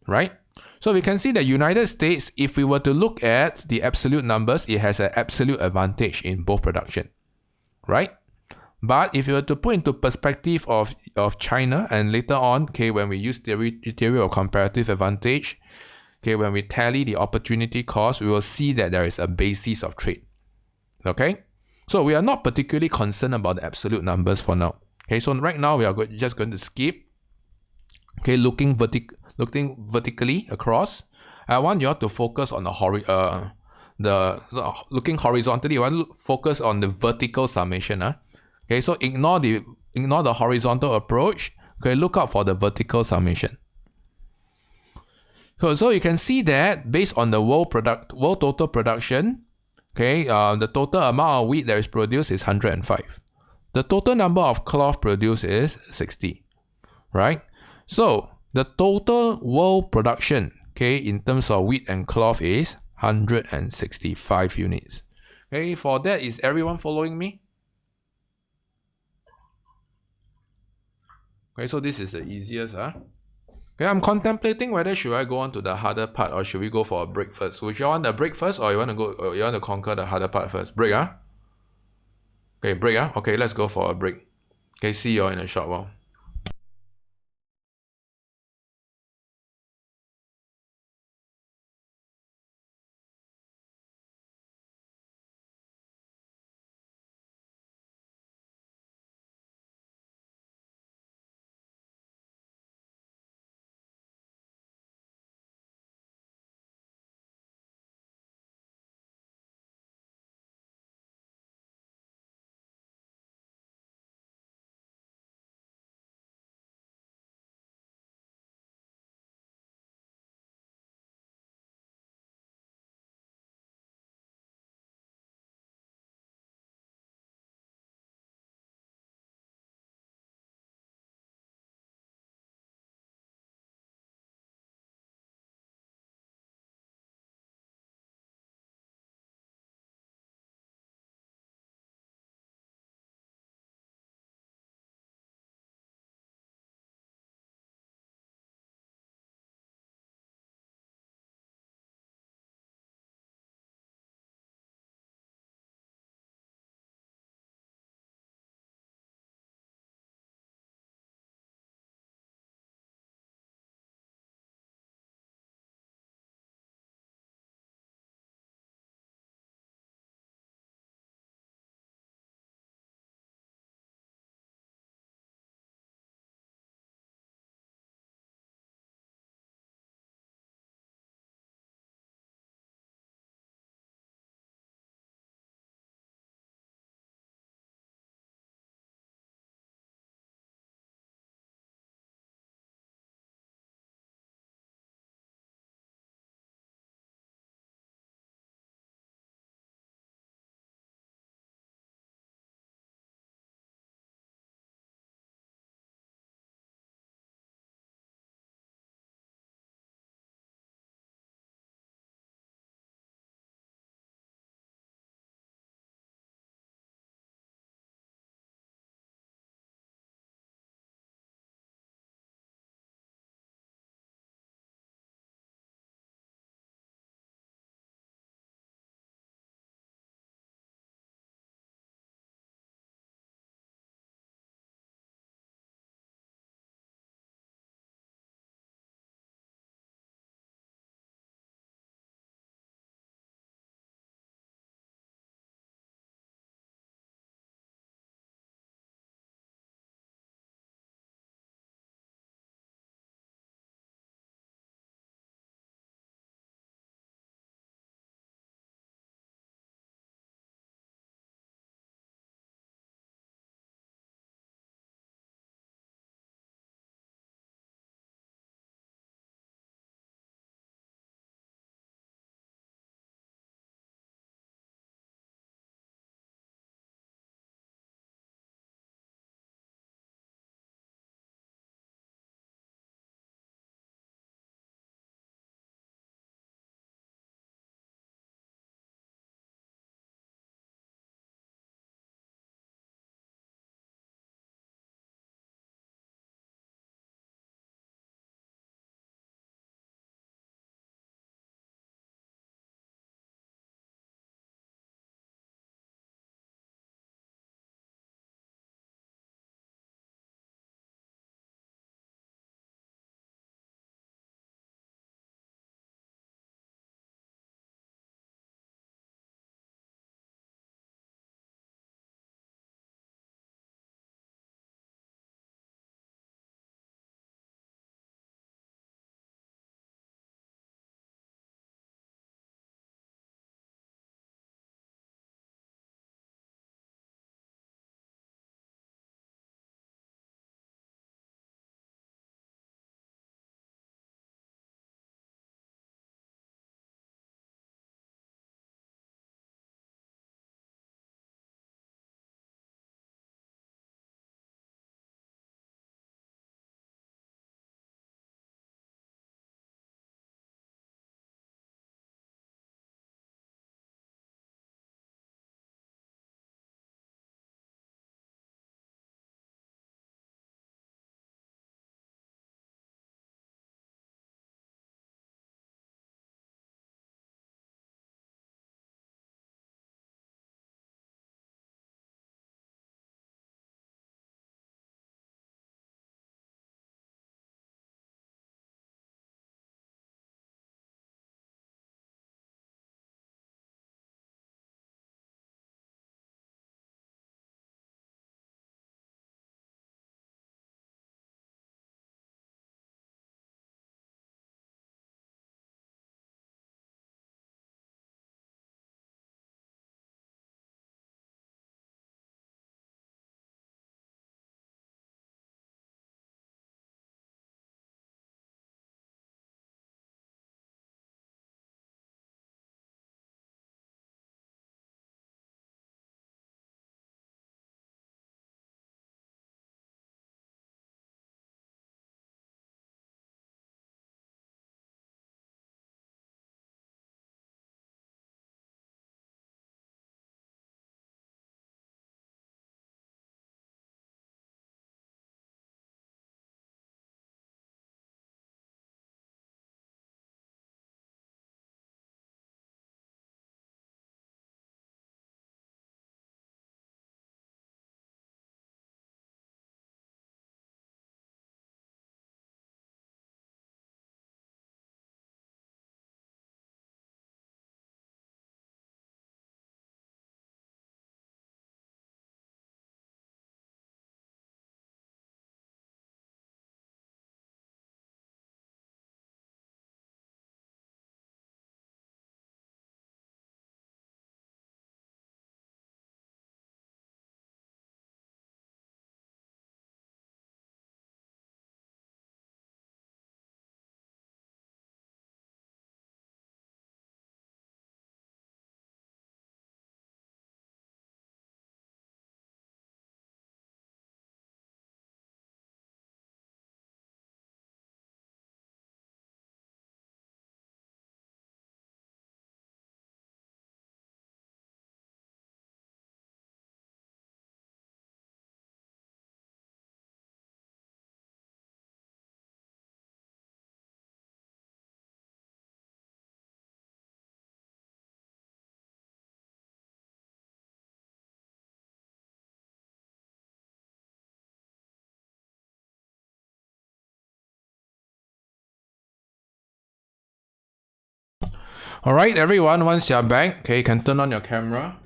right? So we can see the United States, if we were to look at the absolute numbers, it has an absolute advantage in both production, right? But if you were to put into perspective of China, and later on, okay, when we use theory of comparative advantage, okay, when we tally the opportunity cost, we will see that there is a basis of trade. Okay? So we are not particularly concerned about the absolute numbers for now. Okay, so right now we are just going to skip. Okay, looking vertically across. I want you all to focus on looking horizontally. You want to focus on the vertical summation. Okay, so ignore the horizontal approach. Okay, look out for the vertical summation. So you can see that based on the world total production, okay, the total amount of wheat that is produced is 105. The total number of cloth produced is 60, right? So the total world production, okay, in terms of wheat and cloth is 165 units. Okay, for that, is everyone following me? Okay, so this is the easiest, Okay, I'm contemplating whether should I go on to the harder part or should we go for a break first. Would you want a break first or you want to conquer the harder part first? Break, Okay, break, Okay, let's go for a break. Okay, see you all in a short while. Alright, everyone, once you're back, okay, you can turn on your camera.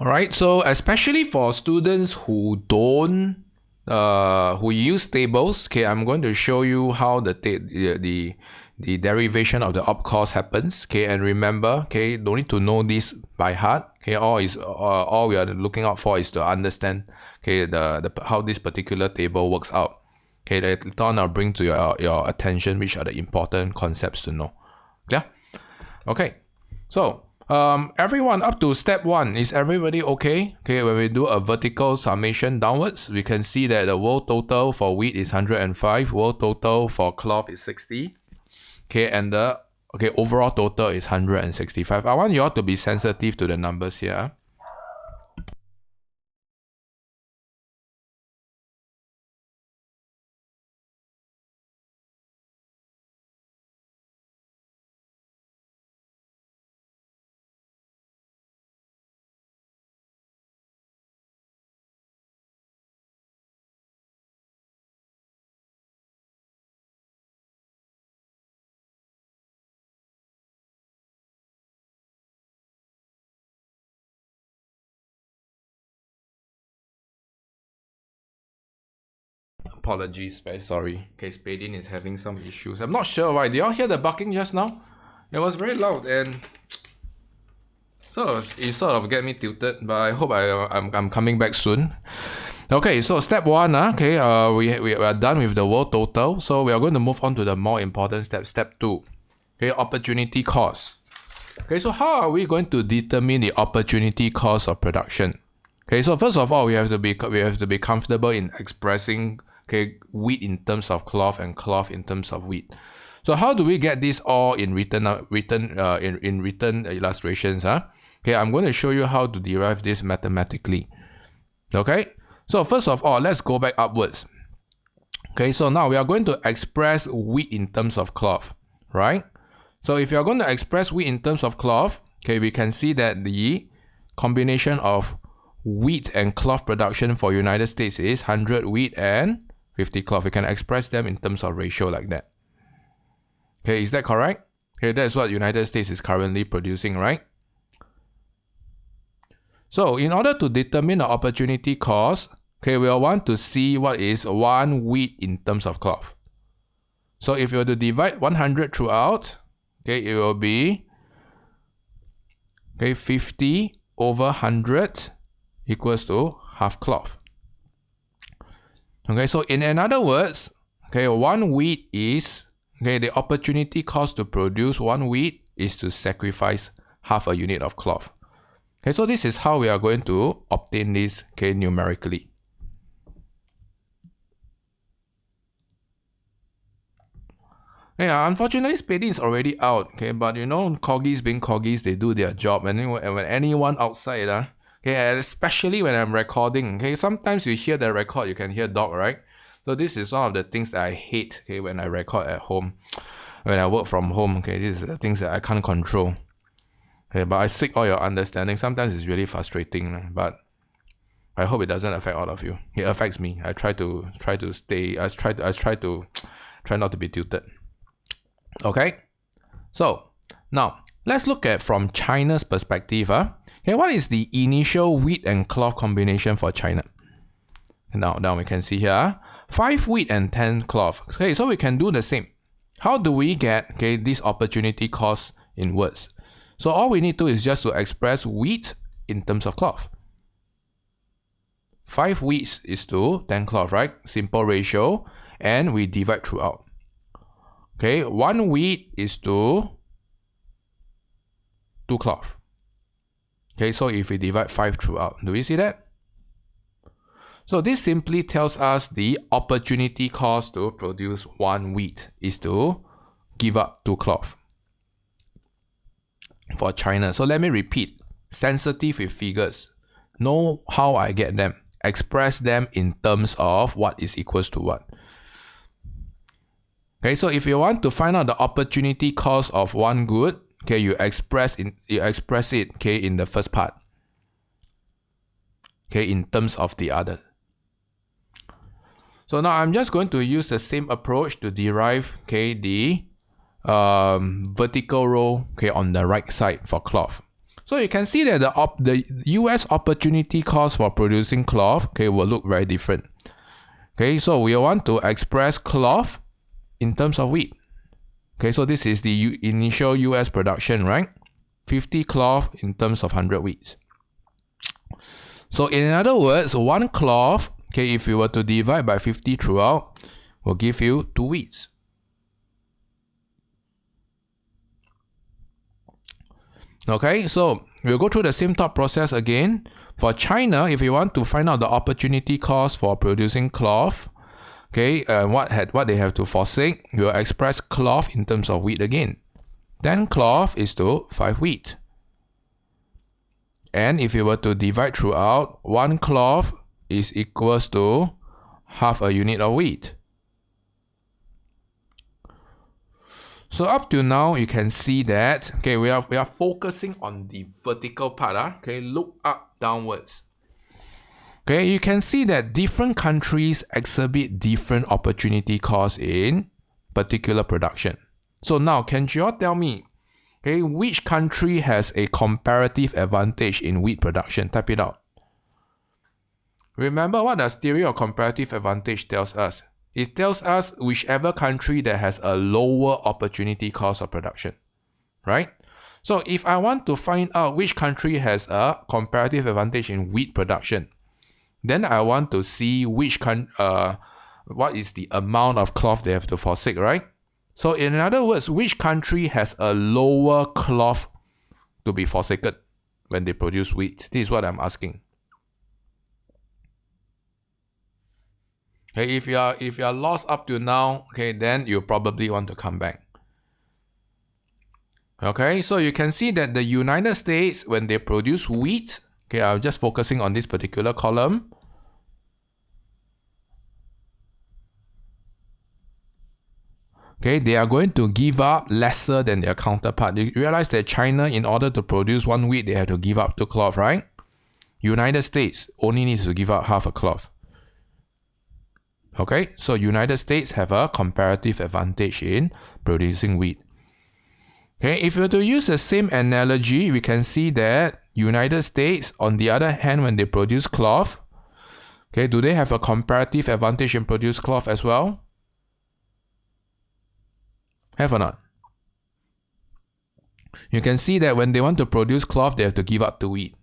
Alright, so especially for students who don't who use tables, okay, I'm going to show you how the derivation of the op cost happens. Okay, and remember, okay, don't need to know this by heart. Okay, all we are looking out for is to understand, okay, the how this particular table works out. Okay, later on I'll bring to your attention which are the important concepts to know. Yeah. Okay. So everyone up to step 1, is everybody okay? Okay, when we do a vertical summation downwards, we can see that the world total for wheat is 105, world total for cloth is 60. Okay, and the overall total is 165. I want you all to be sensitive to the numbers here. Apologies, very sorry. Okay, Spadin is having some issues. I'm not sure why. Did y'all hear the barking just now? It was very loud and it sort of get me tilted, but I hope I'm coming back soon. Okay, so step 1, we are done with the world total. So we are going to move on to the more important step 2. Okay, opportunity cost. Okay, so how are we going to determine the opportunity cost of production? Okay, so first of all, we have to be comfortable in expressing, okay, wheat in terms of cloth and cloth in terms of wheat. So how do we get this all in written illustrations? Okay, I'm going to show you how to derive this mathematically. Okay, so first of all, let's go back upwards. Okay, so now we are going to express wheat in terms of cloth, right? So if you're going to express wheat in terms of cloth, okay, we can see that the combination of wheat and cloth production for United States is 100 wheat and 50 cloth. We can express them in terms of ratio like that. Okay, is that correct? Okay, that's what United States is currently producing, right? So in order to determine the opportunity cost, okay, we'll want to see what is 1 wheat in terms of cloth. So if you were to divide 100 throughout, okay, it will be 50 over 100 equals to half cloth. Okay, so in other words, okay, 1 wheat is, the opportunity cost to produce 1 wheat is to sacrifice half a unit of cloth. Okay, so this is how we are going to obtain this, numerically. Yeah, unfortunately, Spadin is already out. Okay, but you know, corgis being corgis, they do their job. And when anyone outside, okay, especially when I'm recording, okay, sometimes you hear the record, you can hear dog, right? So this is one of the things that I hate, okay, when I record at home, when I work from home. Okay, these are the things that I can't control. Okay, but I seek all your understanding. Sometimes it's really frustrating, but I hope it doesn't affect all of you. It affects me. I try to stay. I try not to be tilted. Okay, so now let's look at from China's perspective. Okay, what is the initial wheat and cloth combination for China? Now we can see here 5 wheat and 10 cloth. Okay, so we can do the same. How do we get this opportunity cost in words? So all we need to is just to express wheat in terms of cloth. 5 wheats is to 10 cloth, right? Simple ratio, and we divide throughout. Okay, 1 wheat is to 2 cloth. Okay, so if we divide 5 throughout, do we see that? So this simply tells us the opportunity cost to produce 1 wheat is to give up 2 cloth for China. So let me repeat, sensitive with figures. Know how I get them. Express them in terms of what is equals to what. Okay, so if you want to find out the opportunity cost of one good, okay, you express it, okay, in the first part. Okay, in terms of the other. So now I'm just going to use the same approach to derive, okay, the vertical row, okay, on the right side for cloth. So you can see that the US opportunity cost for producing cloth, okay, will look very different. Okay, so we want to express cloth in terms of wheat. Okay, so this is the initial US production, right? 50 cloth in terms of 100 wheats. So in other words, 1 cloth, okay, if you were to divide by 50 throughout, will give you 2 wheats. Okay, so we'll go through the same thought process again. For China, if you want to find out the opportunity cost for producing cloth, okay, what they have to forsake, we'll express cloth in terms of wheat again. Then cloth is to 5 wheat. And if you were to divide throughout, 1 cloth is equals to half a unit of wheat. So up to now, you can see that, okay, we are focusing on the vertical part, okay, look up downwards. Okay, you can see that different countries exhibit different opportunity costs in particular production. So now, can you all tell me, okay, which country has a comparative advantage in wheat production? Type it out. Remember, what does theory of comparative advantage tells us? It tells us whichever country that has a lower opportunity cost of production, right? So if I want to find out which country has a comparative advantage in wheat production, then I want to see what is the amount of cloth they have to forsake, right? So in other words, which country has a lower cloth to be forsaken when they produce wheat? This is what I'm asking. Okay, if you are lost up to now, okay, then you probably want to come back. Okay, so you can see that the United States, when they produce wheat, okay, I'm just focusing on this particular column. Okay, they are going to give up lesser than their counterpart. You realize that China, in order to produce 1 wheat, they have to give up 2 cloth, right? United States only needs to give up half a cloth. Okay, so United States have a comparative advantage in producing wheat. Okay, if we were to use the same analogy, we can see that United States, on the other hand, when they produce cloth, okay, do they have a comparative advantage in produce cloth as well? Have or not? You can see that when they want to produce cloth, they have to give up the wheat.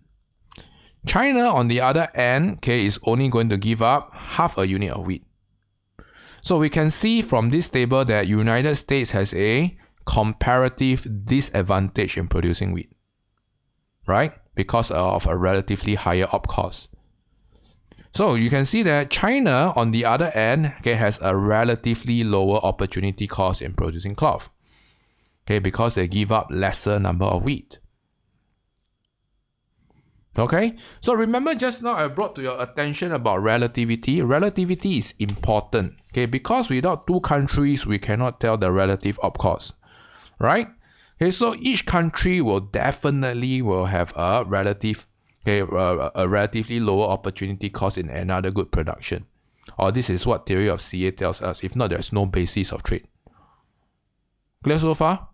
China, on the other hand, okay, is only going to give up half a unit of wheat. So we can see from this table that United States has a comparative disadvantage in producing wheat, right? Because of a relatively higher op cost. So you can see that China, on the other end, okay, has a relatively lower opportunity cost in producing cloth, okay, because they give up lesser number of wheat. Okay, so remember just now I brought to your attention about relativity. Relativity is important, okay, because without 2 countries, we cannot tell the relative op cost, right? Okay, so each country will definitely have a relatively lower opportunity cost in another good production. Or this is what theory of CA tells us. If not, there's no basis of trade. Clear so far?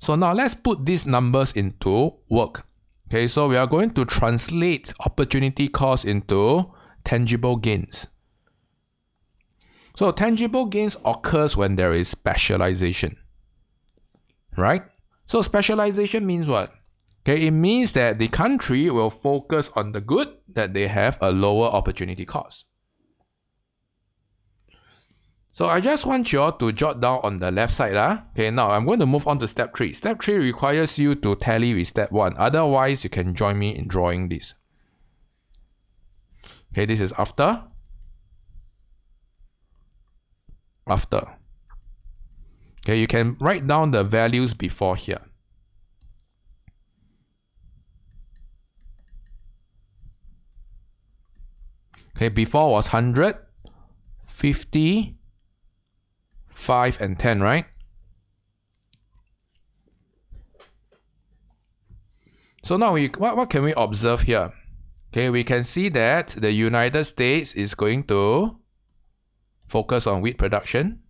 So now let's put these numbers into work. Okay, so we are going to translate opportunity cost into tangible gains. So tangible gains occurs when there is specialization, right? So specialization means what? Okay, it means that the country will focus on the good that they have a lower opportunity cost. So I just want you all to jot down on the left side. Okay, now I'm going to move on to step 3. Step 3 requires you to tally with step 1. Otherwise, you can join me in drawing this. Okay, this is after. Okay, you can write down the values before here. Okay, before was 100, 50, 5, and 10, right? So now what can we observe here? Okay, we can see that the United States is going to focus on wheat production,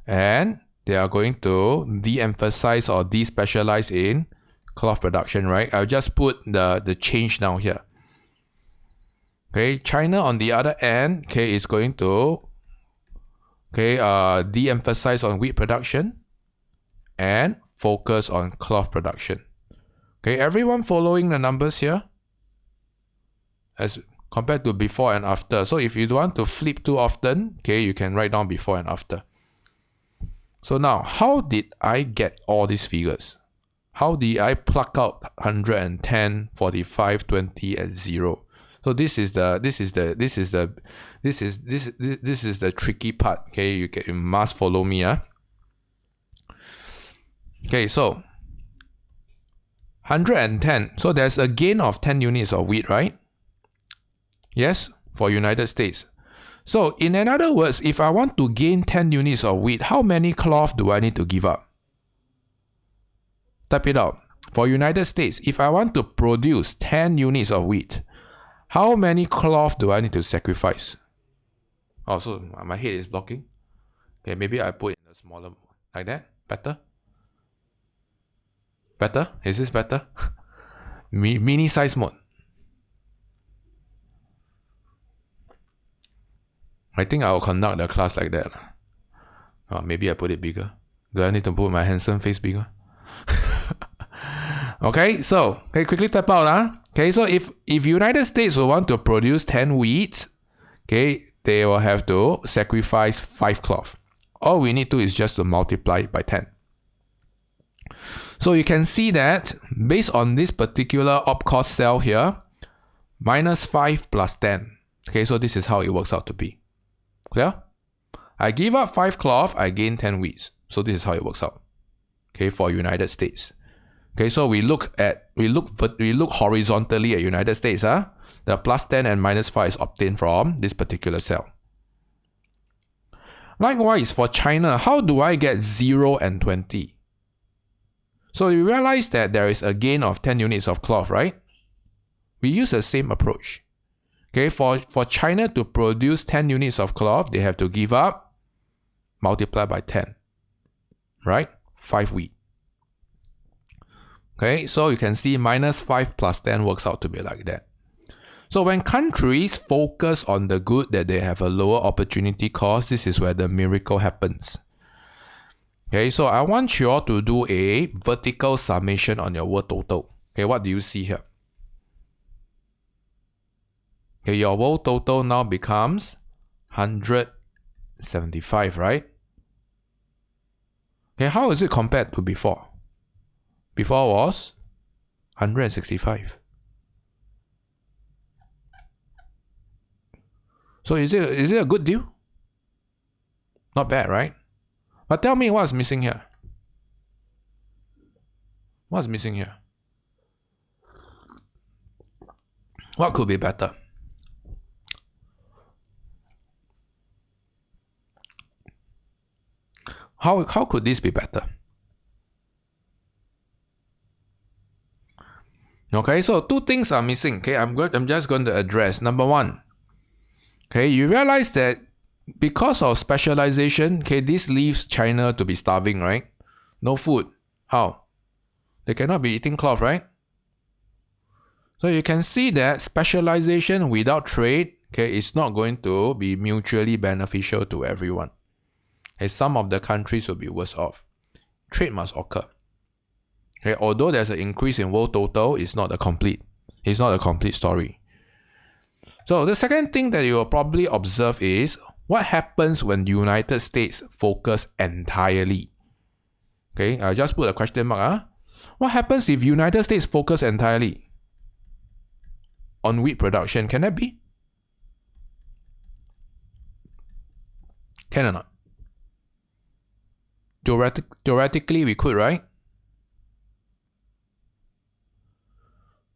and they are going to de-emphasize or de-specialize in cloth production, right? I'll just put the change down here. Okay, China on the other end, okay, is going to de-emphasize on wheat production and focus on cloth production. Okay, everyone following the numbers here as compared to before and after. So if you don't want to flip too often, okay, you can write down before and after. So now, how did I get all these figures? How did I pluck out 110, 45, 20, and 0? So this is the tricky part. Okay, you must follow me. Okay, so 110. So there's a gain of 10 units of wheat, right? Yes, for United States. So in other words, if I want to gain 10 units of wheat, how many cloth do I need to give up? Type it out. For United States, if I want to produce 10 units of wheat, how many cloth do I need to sacrifice? Oh, so my head is blocking. Okay, maybe I put in a smaller, like that. Better? Better? Is this better? Mini size mode. I think I will conduct the class like that. Oh, maybe I put it bigger. Do I need to put my handsome face bigger? Okay, so quickly type out. Okay, so if United States will want to produce 10 wheat, okay, they will have to sacrifice 5 cloth. All we need to is just to multiply it by 10. So you can see that based on this particular op cost cell here, minus 5 plus 10. Okay, so this is how it works out to be. Clear? I give up 5 cloth, I gain 10 wheats. So this is how it works out. Okay, for United States. Okay, so we look horizontally at United States. The plus 10 and minus 5 is obtained from this particular cell. Likewise, for China, how do I get 0 and 20? So you realize that there is a gain of 10 units of cloth, right? We use the same approach. Okay, for China to produce 10 units of cloth, they have to give up, multiply by 10, right? 5 wheat. Okay, so you can see minus 5 plus 10 works out to be like that. So when countries focus on the good that they have a lower opportunity cost, this is where the miracle happens. Okay, so I want you all to do a vertical summation on your word total. Okay, what do you see here? Okay, your word total now becomes 175, right? Okay, how is it compared to before? Before was 165. So is it a good deal? Not bad, right? But tell me what's missing here. What's missing here? What could be better? How could this be better? Okay, so 2 things are missing. Okay, I'm just going to address. Number 1. Okay, you realize that because of specialization, okay, this leaves China to be starving, right? No food. How? They cannot be eating cloth, right? So you can see that specialization without trade, okay, is not going to be mutually beneficial to everyone. Okay, some of the countries will be worse off. Trade must occur. Okay, although there's an increase in world total, it's not a complete story. So the second thing that you will probably observe is what happens when the United States focus entirely. Okay, I'll just put a question mark. What happens if United States focus entirely? on wheat production. Can that be? Can or not? Theoretically, we could, right?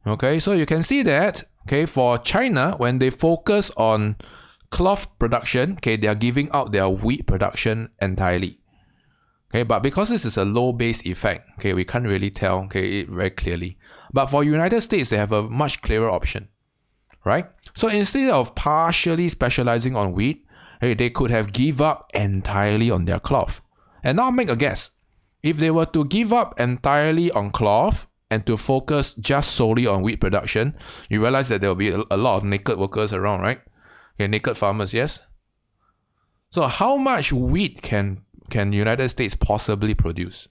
Okay, so you can see that, okay, for China, when they focus on cloth production, okay, they are giving out their wheat production entirely. Okay, but because this is a low base effect, okay, we can't really tell, okay, it very clearly. But for United States, they have a much clearer option, right? So instead of partially specializing on wheat, hey, they could have give up entirely on their cloth. And now make a guess. If they were to give up entirely on cloth and to focus just solely on wheat production, you realize that there will be a lot of naked workers around, right? Okay, naked farmers, yes? So how much wheat can United States possibly produce?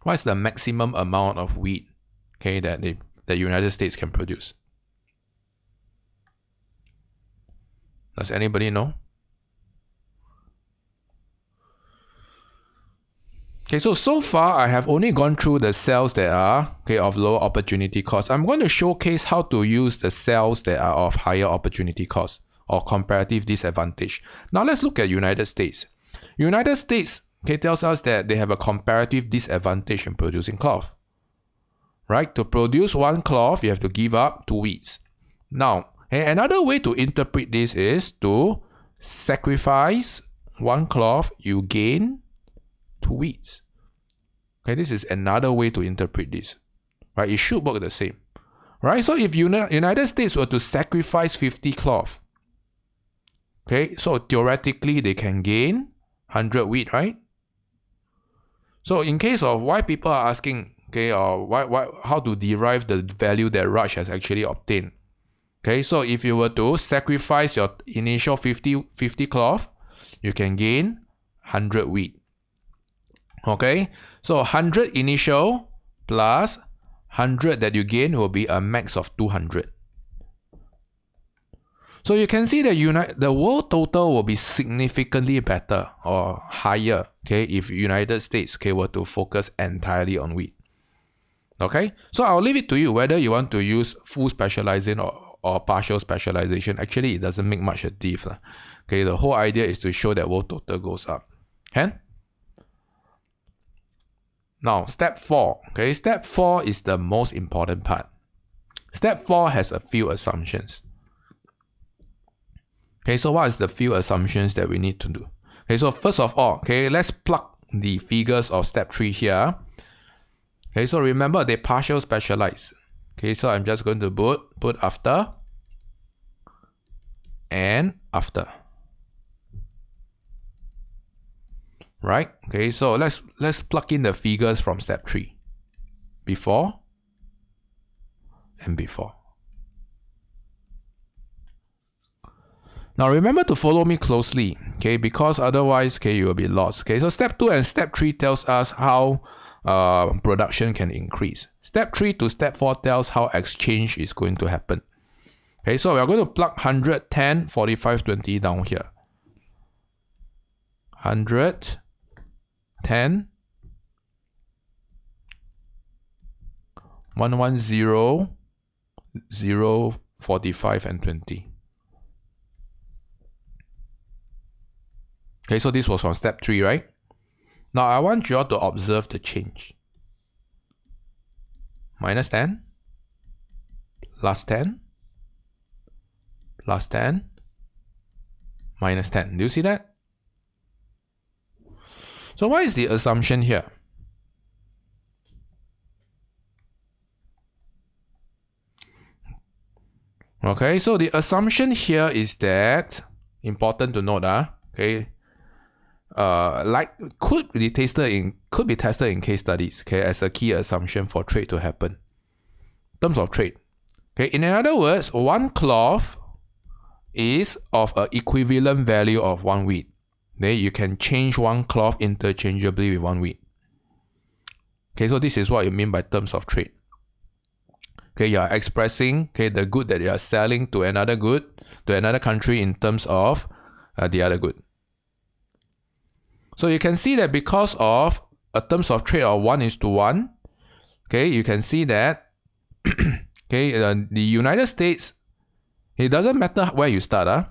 What's the maximum amount of wheat, okay, that the United States can produce? Does anybody know? Okay, so far I have only gone through the cells that are, okay, of low opportunity cost. I'm going to showcase how to use the cells that are of higher opportunity cost or comparative disadvantage. Now let's look at United States. United States, okay, tells us that they have a comparative disadvantage in producing cloth. Right? To produce one cloth, you have to give up 2 wheats. Now, okay, another way to interpret this is to sacrifice one cloth, you gain 2 wheats. Okay, this is another way to interpret this. Right? It should work the same. Right? So if United States were to sacrifice 50 cloth, okay, so theoretically they can gain 100 wheat, right? So in case of why people are asking, okay, or how to derive the value that Raj has actually obtained. Okay, so if you were to sacrifice your initial 50 cloth, you can gain 100 wheat. Okay, so 100 initial plus 100 that you gain will be a max of 200. So you can see that the world total will be significantly better or higher, okay, if United States, okay, were to focus entirely on wheat. Okay, so I'll leave it to you whether you want to use full specialization or partial specialization. Actually, it doesn't make much a difference. Okay, the whole idea is to show that world total goes up. Okay? Now, step 4. Okay, step 4 is the most important part. Step 4 has a few assumptions. Okay, so what is the few assumptions that we need to do? Okay, so first of all, okay, let's plug the figures of step 3 here. Okay, so remember they partial specialize. Okay, so I'm just going to put after and after. Right? Okay, so let's plug in the figures from step 3. Before and before. Now remember to follow me closely, okay, because otherwise, okay, you will be lost. Okay, so step 2 and step 3 tells us how production can increase. Step 3 to step 4 tells how exchange is going to happen. Okay, so we are going to plug 100, 10, 45, 20 down here. 100, 10, 110, 0, 45, and 20. Okay, so this was on step 3, right? Now I want you all to observe the change. Minus 10, plus 10, plus 10, minus 10. Do you see that? So what is the assumption here? Okay, so the assumption here is that, important to note, okay, could be tested in case studies, okay, as a key assumption for trade to happen. In terms of trade, okay, in other words, one cloth is of an equivalent value of 1 wheat. Okay, you can change one cloth interchangeably with 1 wheat. Okay, so this is what you mean by terms of trade. Okay, you are expressing, okay, the good that you are selling to another good, to another country in terms of the other good. So you can see that because of a terms of trade of 1:1, okay, you can see that okay, the United States, it doesn't matter where you start.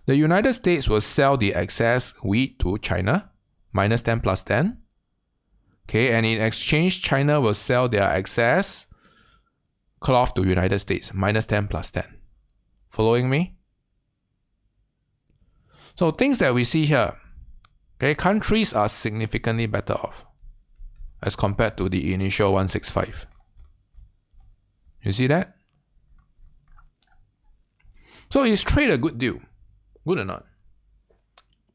The United States will sell the excess wheat to China, -10 plus 10. Okay, and in exchange, China will sell their excess cloth to United States, -10 plus 10. Following me? So things that we see here, okay, countries are significantly better off as compared to the initial 165. You see that? So is trade a good deal? Good or not?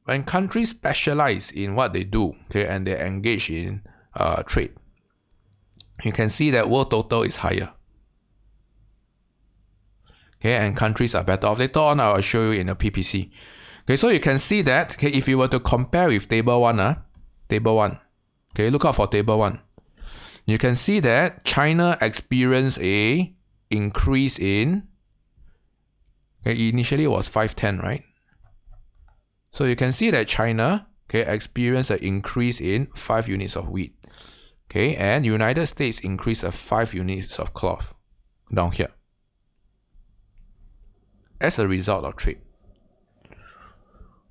When countries specialize in what they do, okay, and they engage in trade, you can see that world total is higher. Okay, and countries are better off. Later on, I'll show you in a PPC. Okay, so you can see that, okay, if you were to compare with table 1, table 1, okay, look out for table 1. You can see that China experienced a increase in, okay, initially it was 510, right? So you can see that China, okay, experienced an increase in 5 units of wheat. Okay, and United States increased of 5 units of cloth down here as a result of trade.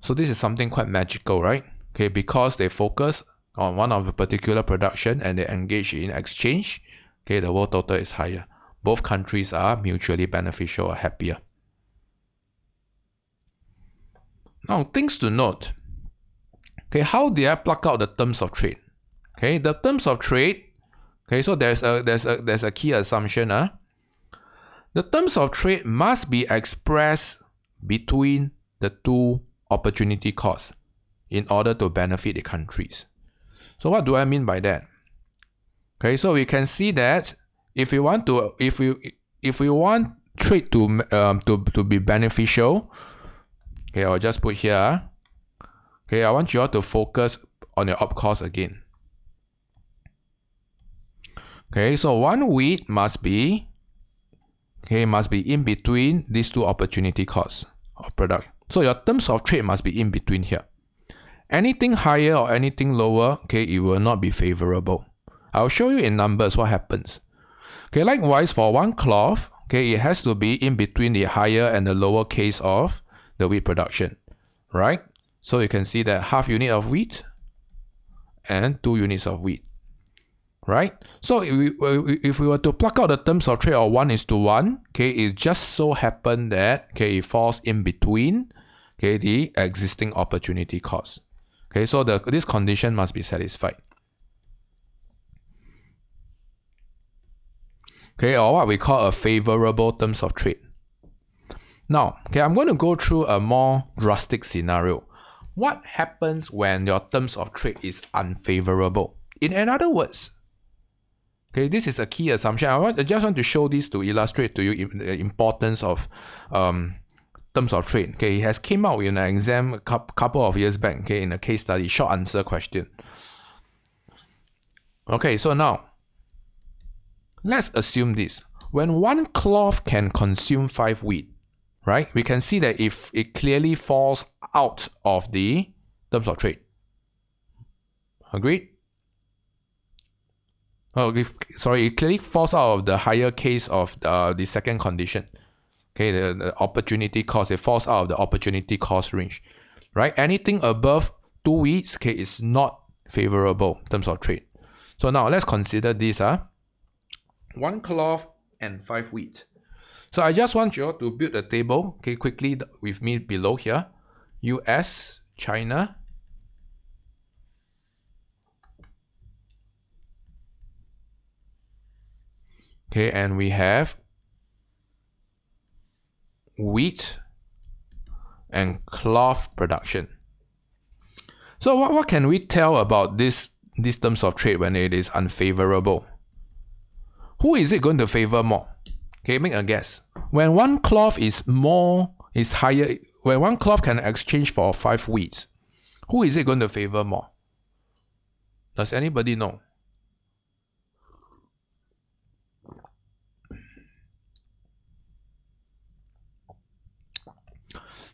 So this is something quite magical, right? Okay, because they focus on one of the particular production and they engage in exchange, okay, the world total is higher. Both countries are mutually beneficial or happier. Now, things to note. Okay, how did I pluck out the terms of trade? Okay, the terms of trade. Okay, so there's a key assumption. The terms of trade must be expressed between the two opportunity costs in order to benefit the countries. So what do I mean by that? Okay, so we can see that if we want trade to be beneficial, okay, I'll just put here. Okay, I want you all to focus on your op cost again. Okay, so one wheat must be in between these two opportunity costs of product. So your terms of trade must be in between here. Anything higher or anything lower, okay, it will not be favorable. I'll show you in numbers what happens. Okay, likewise for one cloth, okay, it has to be in between the higher and the lower case of the wheat production, right? So you can see that half unit of wheat and 2 units of wheat, right? So if we were to pluck out the terms of trade of 1:1, okay, it just so happened that, okay, it falls in between, okay, the existing opportunity cost. Okay, so this condition must be satisfied. Okay, or what we call a favorable terms of trade. Now, okay, I'm going to go through a more drastic scenario. What happens when your terms of trade is unfavorable? In other words, okay, this is a key assumption. I just want to show this to illustrate to you the importance of terms of trade. Okay, it has came out in an exam a couple of years back, okay, in a case study, short answer question. Okay, so now, let's assume this. When one cloth can consume 5 wheat, right, we can see that if it clearly falls out of the terms of trade. Agreed? Oh, it clearly falls out of the higher case of the second condition. Okay, the opportunity cost, it falls out of the opportunity cost range, right? Anything above 2 wheats, okay, is not favorable in terms of trade. So now let's consider this. 1 cloth and 5 wheat. So I just want you all to build a table, okay, quickly with me below here. US, China, okay, and we have wheat and cloth production. So what can we tell about these terms of trade when it is unfavorable? Who is it going to favor more? Okay, make a guess. When one cloth is higher, when one cloth can exchange for 5 wheats, who is it going to favor more? Does anybody know?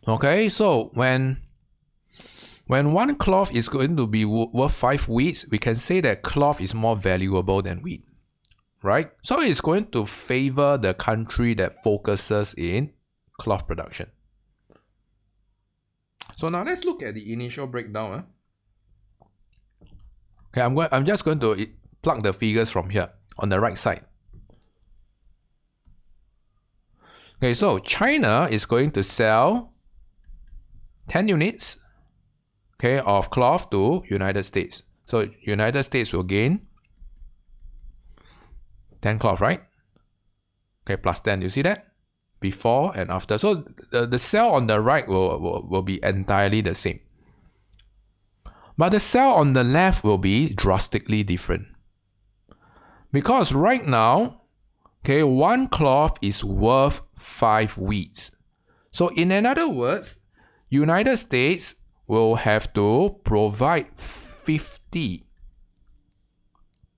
Okay, so when when one cloth is going to be worth 5 wheats, we can say that cloth is more valuable than wheat, right? So it's going to favor the country that focuses in cloth production. So now let's look at the initial breakdown. Okay, I'm just going to plug the figures from here on the right side. Okay, so China is going to sell 10 units, okay, of cloth to United States. So United States will gain 10 cloth, right? Okay, plus 10, you see that? Before and after. So the cell on the right will be entirely the same. But the cell on the left will be drastically different. Because right now, okay, one cloth is worth 5 wheats. So in other words, United States will have to provide 50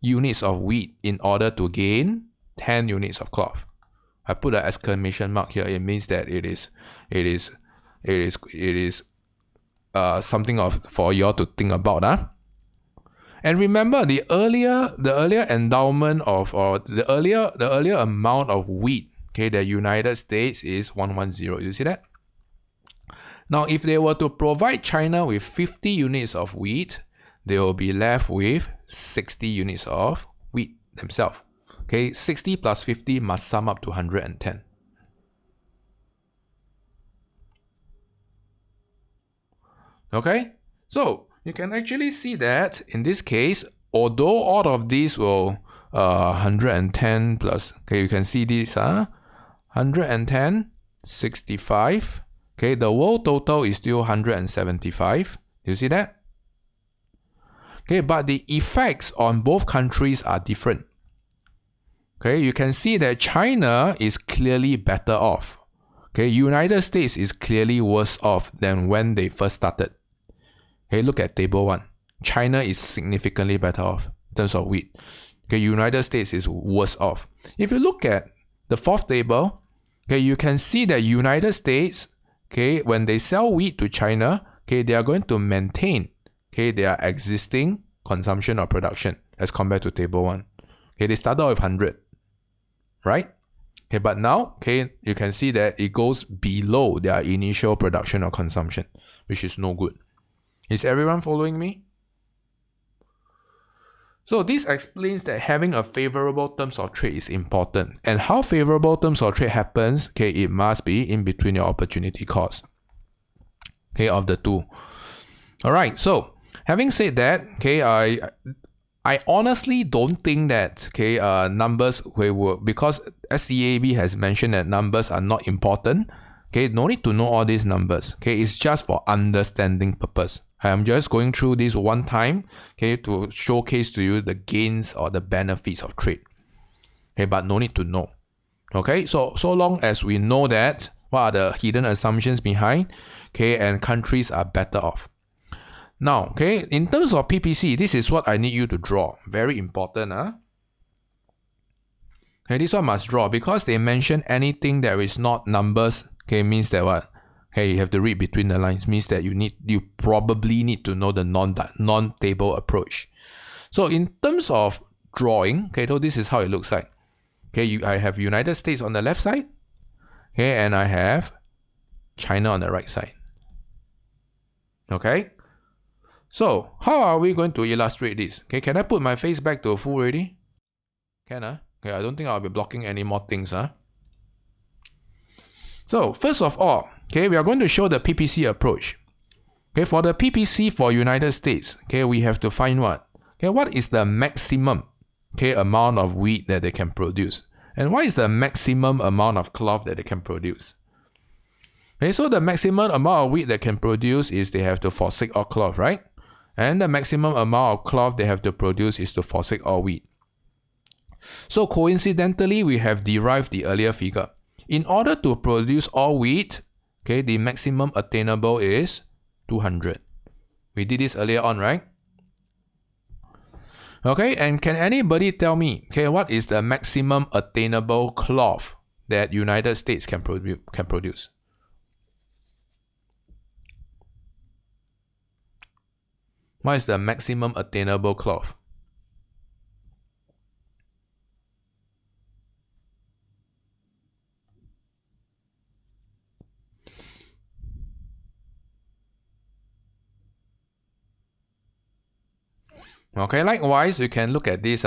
units of wheat in order to gain 10 units of cloth. I put an exclamation mark here. It means that it is something for you all to think about. And remember the earlier endowment of, or the earlier amount of wheat, okay, the United States is 110. You see that? Now, if they were to provide China with 50 units of wheat, they will be left with 60 units of wheat themselves. Okay, 60 plus 50 must sum up to 110. Okay, so you can actually see that in this case, although all of these will 110 plus, okay, you can see this 110, 65. Okay, the world total is still 175. You see that? Okay, but the effects on both countries are different. Okay, you can see that China is clearly better off. Okay, United States is clearly worse off than when they first started. Okay, look at table 1. China is significantly better off in terms of wheat. Okay, United States is worse off. If you look at the 4th table, okay, you can see that United States, okay, when they sell wheat to China, okay, they are going to maintain, okay, their existing consumption or production as compared to table 1. Okay, they started out with 100, right? Okay, but now, okay, you can see that it goes below their initial production or consumption, which is no good. Is everyone following me? So this explains that having a favorable terms of trade is important. And how favorable terms of trade happens, okay, it must be in between your opportunity cost, okay, of the two. All right, so having said that, okay, I honestly don't think that, okay, numbers will, because SEAB has mentioned that numbers are not important. Okay, no need to know all these numbers. Okay, it's just for understanding purpose. I'm just going through this one time, okay, to showcase to you the gains or the benefits of trade. Okay, but no need to know. Okay, so long as we know that, what are the hidden assumptions behind, okay, and countries are better off. Now, okay, in terms of PPC, this is what I need you to draw. Very important, Okay, this one must draw because they mention anything that is not numbers, okay, means that what? Okay, you have to read between the lines, means that you probably need to know the non-table approach. So in terms of drawing, okay, so this is how it looks like. Okay, I have United States on the left side, okay, and I have China on the right side. Okay, so how are we going to illustrate this? Okay, can I put my face back to full already? Can Okay, I don't think I'll be blocking any more things. So first of all, okay, we are going to show the PPC approach. Okay, for the PPC for United States, okay, we have to find what? Okay, what is the maximum, okay, amount of wheat that they can produce? And what is the maximum amount of cloth that they can produce? Okay, so the maximum amount of wheat they can produce is they have to forsake all cloth, right? And the maximum amount of cloth they have to produce is to forsake all wheat. So coincidentally, we have derived the earlier figure. In order to produce all wheat, okay, the maximum attainable is 200. We did this earlier on, right? Okay, and can anybody tell me, okay, what is the maximum attainable cloth that United States can produce? What is the maximum attainable cloth? Okay, likewise, you can look at this.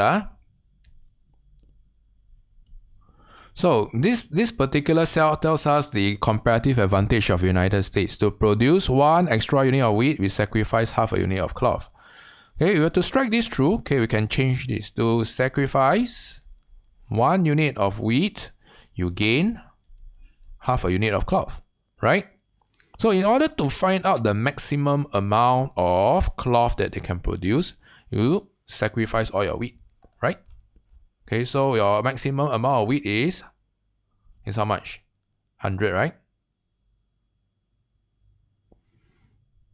So this particular cell tells us the comparative advantage of United States. To produce 1 extra unit of wheat, we sacrifice half a unit of cloth. Okay, if we were to strike this through, okay, we can change this. To sacrifice 1 unit of wheat, you gain half a unit of cloth, right? So in order to find out the maximum amount of cloth that they can produce, you sacrifice all your wheat, right? Okay, so your maximum amount of wheat is how much? 100, right?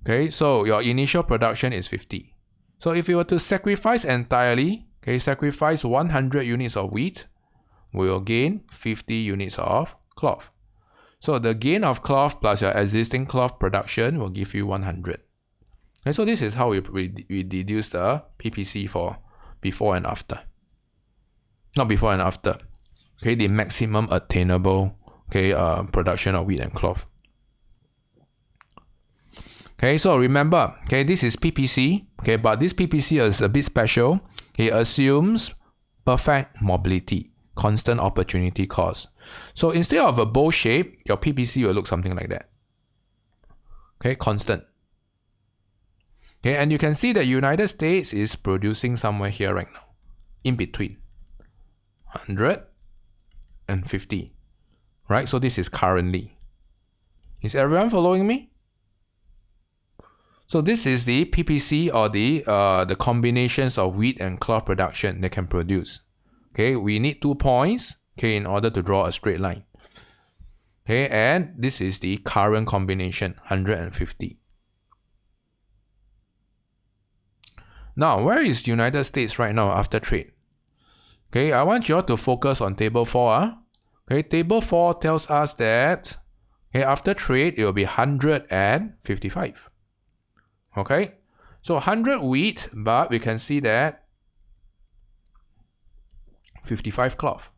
Okay, so your initial production is 50. So if you were to sacrifice entirely, okay, sacrifice 100 units of wheat, we will gain 50 units of cloth. So the gain of cloth plus your existing cloth production will give you 100. And so this is how we deduce the PPC for before and after. Not before and after. Okay, the maximum attainable production of wheat and cloth. Okay, so remember, okay, this is PPC. Okay, but this PPC is a bit special. It assumes perfect mobility, constant opportunity cost. So instead of a bowl shape, your PPC will look something like that. Okay, constant. Okay, and you can see that United States is producing somewhere here right now, in between 100 and 50, right? So this is currently. Is everyone following me? So this is the PPC, or the combinations of wheat and cloth production they can produce. Okay, we need 2 points, okay, in order to draw a straight line. Okay, and this is the current combination, 150. Now, where is United States right now after trade? Okay, I want you all to focus on table 4. Okay, table 4 tells us that, okay, after trade, it will be 155. Okay, so 100 wheat, but we can see that 55 cloth.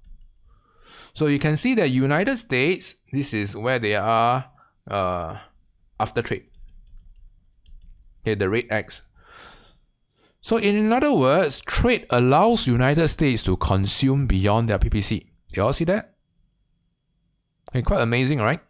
So you can see that United States, this is where they are after trade. Okay, the rate X. So in other words, trade allows United States to consume beyond their PPC. You all see that? Okay, quite amazing, right?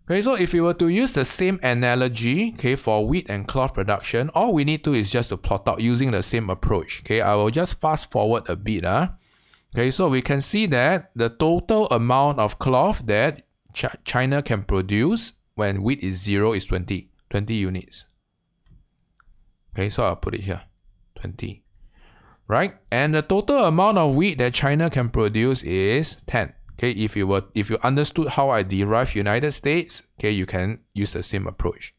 Okay, so if we were to use the same analogy, okay, for wheat and cloth production, all we need to is just to plot out using the same approach. Okay, I will just fast forward a bit. Okay, so we can see that the total amount of cloth that China can produce when wheat is 0 is 20 units. Okay, so I'll put it here, 20. Right? And the total amount of wheat that China can produce is 10. Okay, if you understood how I derive United States, okay, you can use the same approach.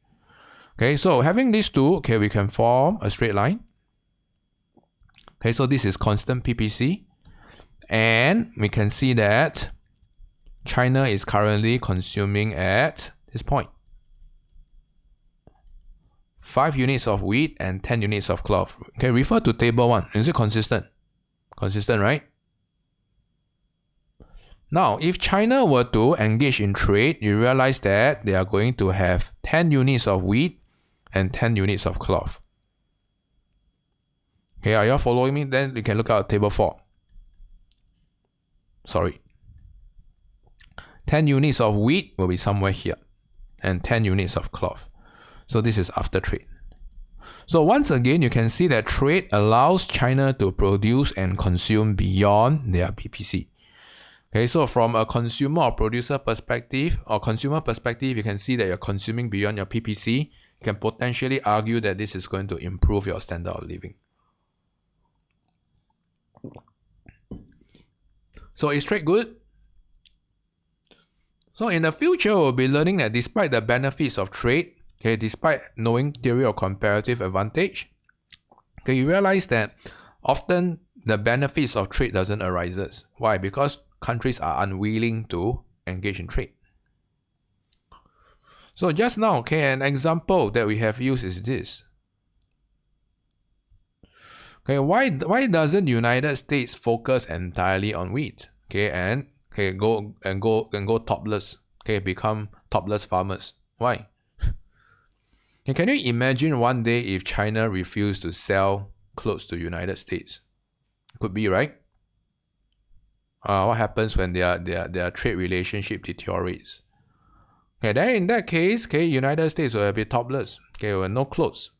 Okay, so having these two, okay, we can form a straight line. Okay, so this is constant PPC. And we can see that China is currently consuming at this point 5 units of wheat and 10 units of cloth. Okay, refer to table 1. Is it consistent? Consistent, right? Now, if China were to engage in trade, you realize that they are going to have 10 units of wheat and 10 units of cloth. Okay, are you all following me? Then you can look at table 4. Sorry. 10 units of wheat will be somewhere here, and 10 units of cloth. So this is after trade. So once again, you can see that trade allows China to produce and consume beyond their PPC. Okay, so from a consumer or producer perspective, or consumer perspective, you can see that you're consuming beyond your PPC. You can potentially argue that this is going to improve your standard of living. So is trade good? So in the future, we'll be learning that despite the benefits of trade, okay, despite knowing theory of comparative advantage, okay, you realize that often the benefits of trade doesn't arise. Why? Because countries are unwilling to engage in trade. So just now, okay, an example that we have used is this. Okay, why doesn't United States focus entirely on wheat? Okay, and go topless. Okay, become topless farmers. Why? And can you imagine one day if China refused to sell clothes to United States? Could be, right? What happens when their trade relationship deteriorates? Okay, then in that case, okay, United States will be topless. Okay, with no clothes.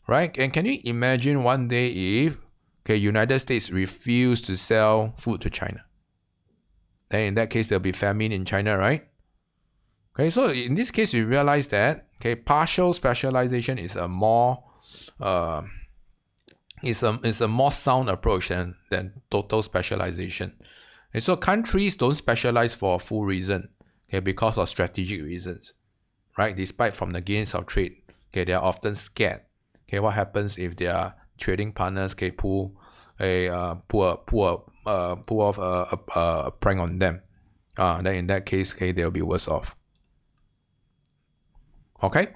Right? And can you imagine one day if United States refuse to sell food to China? Then in that case, there'll be famine in China, right? Okay, so in this case, we realize that partial specialization is a more is a more sound approach than total specialization. And so countries don't specialize for a full reason, because of strategic reasons, right? Despite from the gains of trade, they are often scared. What happens if their trading partners pull off a prank on them? Then in that case, they'll be worse off. Okay.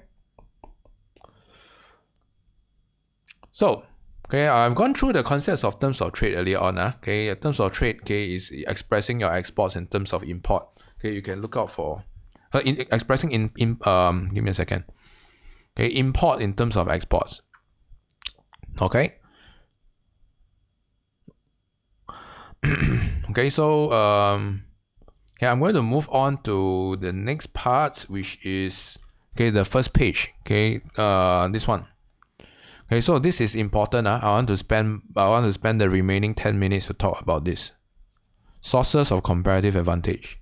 So, I've gone through the concepts of terms of trade earlier on. Terms of trade, is expressing your exports in terms of import. You can look out for expressing in give me a second. Import in terms of exports. Okay. So I'm going to move on to the next part, which is the first page. This one. So this is important. I want to spend the remaining 10 minutes to talk about this. Sources of comparative advantage.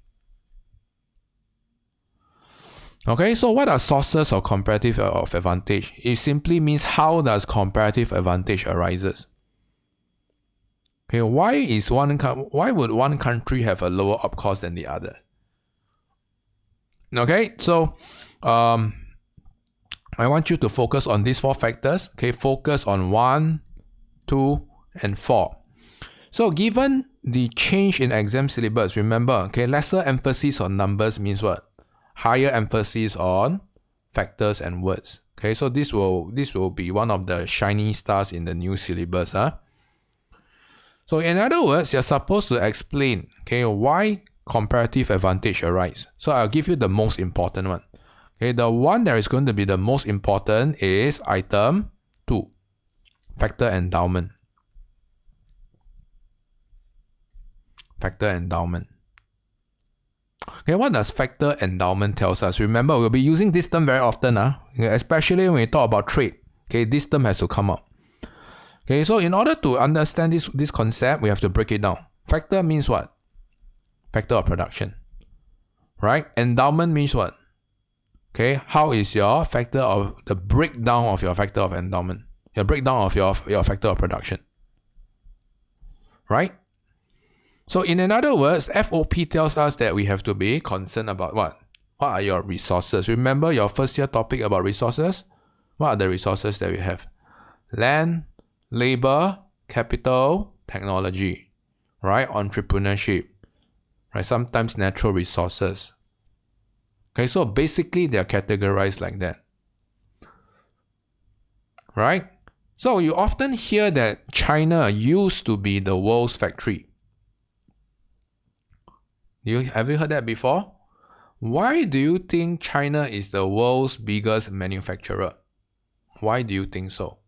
So what are sources of comparative advantage? It simply means how does comparative advantage arises. Why would one country have a lower op cost than the other? So I want you to focus on these 4 factors. Focus on 1, 2, and 4. So given the change in exam syllabus, remember, lesser emphasis on numbers means what? Higher emphasis on factors and words. So this will be one of the shiny stars in the new syllabus. So in other words, you're supposed to explain why comparative advantage arises. So I'll give you the most important one. The one that is going to be the most important is item 2, factor endowment. Factor endowment. What does factor endowment tells us? Remember, we'll be using this term very often, especially when we talk about trade. This term has to come up. So in order to understand this concept, we have to break it down. Factor means what? Factor of production, right? Endowment means what? How is your factor of the breakdown of your factor of endowment? Your breakdown of your factor of production, right? So in other words, FOP tells us that we have to be concerned about what? What are your resources? Remember your first year topic about resources? What are the resources that we have? Land, labor, capital, technology, right? Entrepreneurship, right? Sometimes natural resources. So basically they are categorized like that, right? So you often hear that China used to be the world's factory. Have you heard that before? Why do you think China is the world's biggest manufacturer? Why do you think so?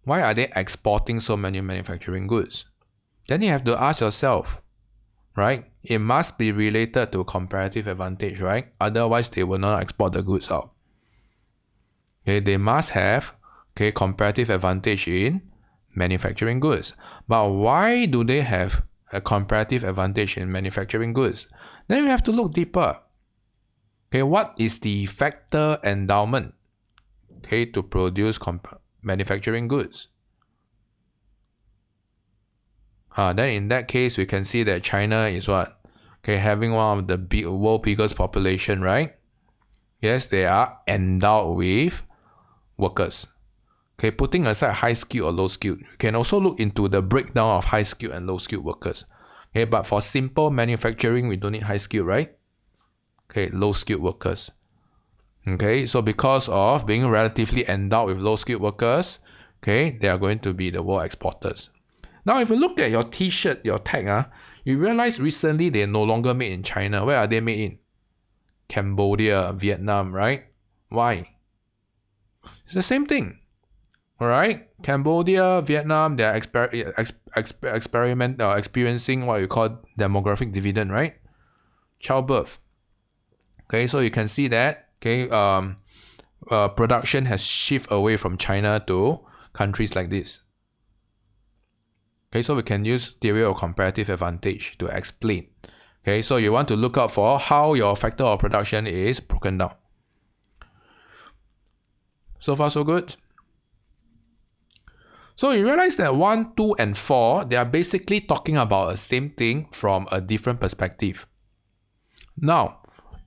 Why are they exporting so many manufacturing goods? Then you have to ask yourself, right? It must be related to comparative advantage, right? Otherwise, they will not export the goods out. They must have comparative advantage in manufacturing goods. But why do they have a comparative advantage in manufacturing goods? Then we have to look deeper. What is the factor endowment to produce manufacturing goods? Then in that case, we can see that China is what? Having one of the world's biggest population, right? Yes, they are endowed with workers. Putting aside high skilled or low skilled, you can also look into the breakdown of high skilled and low skilled workers. But for simple manufacturing, we don't need high skilled, right? Okay, low-skilled workers. Okay, so because of being relatively endowed with low-skilled workers, okay, they are going to be the world exporters. Now, if you look at your t-shirt, your tag, you realize recently they're no longer made in China. Where are they made in? Cambodia, Vietnam, right? Why? It's the same thing. Alright? Cambodia, Vietnam, they're experiencing what you call demographic dividend, right? Childbirth. Okay, so you can see that, okay, production has shifted away from China to countries like this. Okay, so we can use theory of comparative advantage to explain. Okay, so you want to look out for how your factor of production is broken down. So far, so good. So you realize that 1, 2, and 4, they are basically talking about the same thing from a different perspective. Now,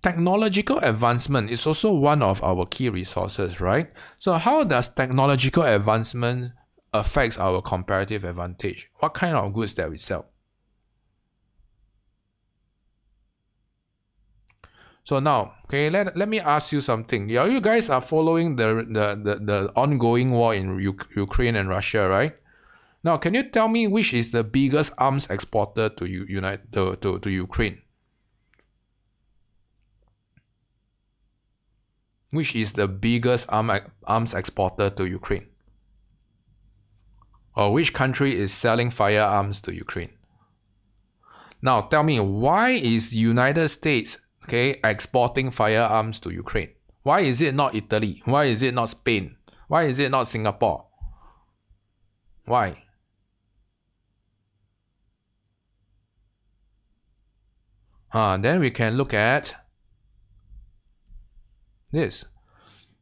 technological advancement is also one of our key resources, right? So how does technological advancement affect our comparative advantage? What kind of goods that we sell? So now, okay, let me ask you something. You guys are following the ongoing war in Ukraine and Russia, right? Now, can you tell me which is the biggest arms exporter to Ukraine? Which is the biggest arms exporter to Ukraine? Or which country is selling firearms to Ukraine? Now, tell me, why is United States, okay, exporting firearms to Ukraine? Why is it not Italy? Why is it not Spain? Why is it not Singapore? Why? Then we can look at this.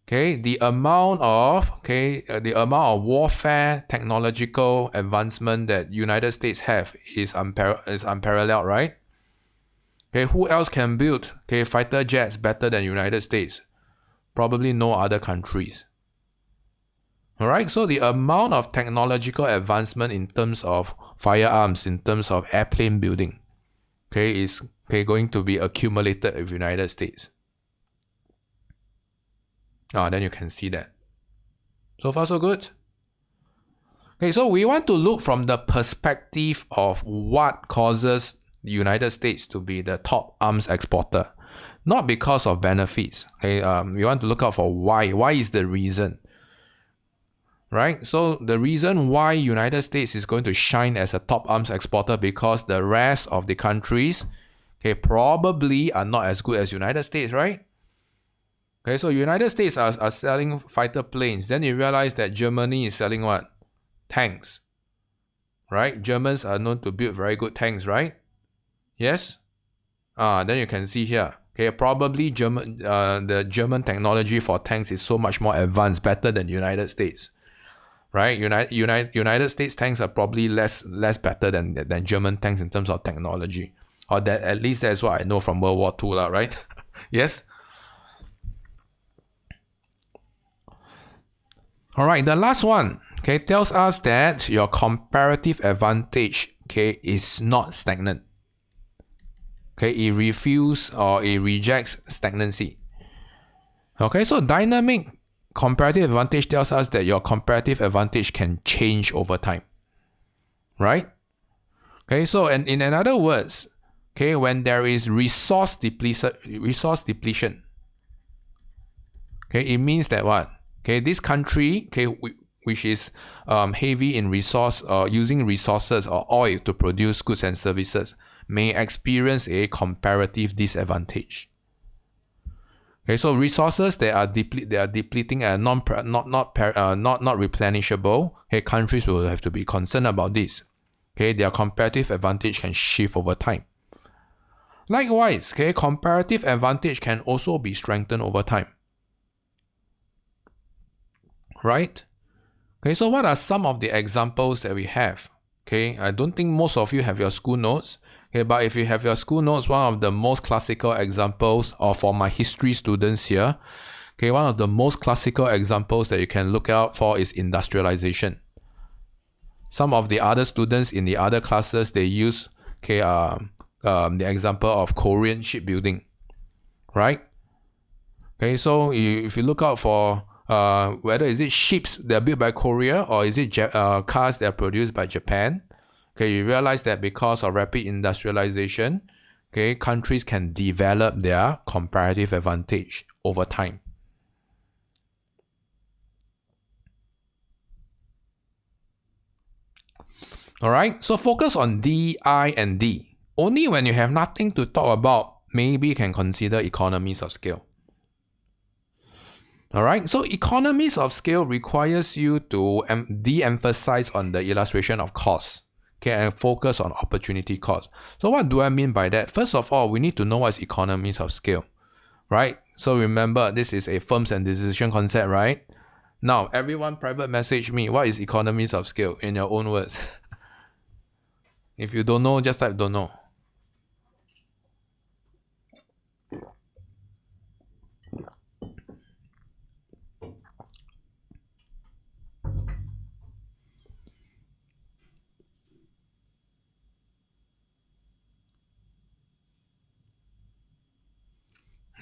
Okay, the amount of warfare technological advancement that United States have is unparalleled, right? Okay, who else can build fighter jets better than United States? Probably no other countries. Alright, so the amount of technological advancement in terms of firearms, in terms of airplane building, is going to be accumulated with United States. Then you can see that. So far, so good. Okay, so we want to look from the perspective of what causes the United States to be the top arms exporter. Not because of benefits. Okay, we want to look out for why. Why is the reason? Right? So the reason why United States is going to shine as a top arms exporter because the rest of the countries, probably are not as good as United States, right? Okay, so United States are selling fighter planes. Then you realize that Germany is selling what? Tanks. Right? Germans are known to build very good tanks, right? Yes? Then you can see here. Okay, probably the German technology for tanks is so much more advanced, better than United States. Right? United States tanks are probably less better than German tanks in terms of technology. Or that at least that's what I know from World War II, right? Yes? Alright, the last one, tells us that your comparative advantage, is not stagnant. It refuses or it rejects stagnancy. Okay, so dynamic comparative advantage tells us that your comparative advantage can change over time. Right? Okay, so and in other words, when there is resource depletion, it means that what? This country, which is heavy in resource using resources or oil to produce goods and services, may experience a comparative disadvantage. So resources that are depleting and not replenishable, countries will have to be concerned about this. Their comparative advantage can shift over time. Likewise, comparative advantage can also be strengthened over time. Right? So what are some of the examples that we have? I don't think most of you have your school notes. But if you have your school notes, one of the most classical examples, or for my history students here, one of the most classical examples that you can look out for is industrialization. Some of the other students in the other classes, they use the example of Korean shipbuilding. right? Okay, so if you look out for whether is it ships that are built by Korea or is it cars that are produced by Japan, okay, you realize that because of rapid industrialization, okay, countries can develop their comparative advantage over time. Alright, so focus on D, I, and D. Only when you have nothing to talk about, maybe you can consider economies of scale. Alright, so economies of scale requires you to de-emphasize on the illustration of cost, okay, and focus on opportunity cost. So what do I mean by that? First of all, we need to know what is economies of scale, right? So remember, this is a firms and decision concept, right? Now, everyone private message me, what is economies of scale in your own words? If you don't know, just type don't know.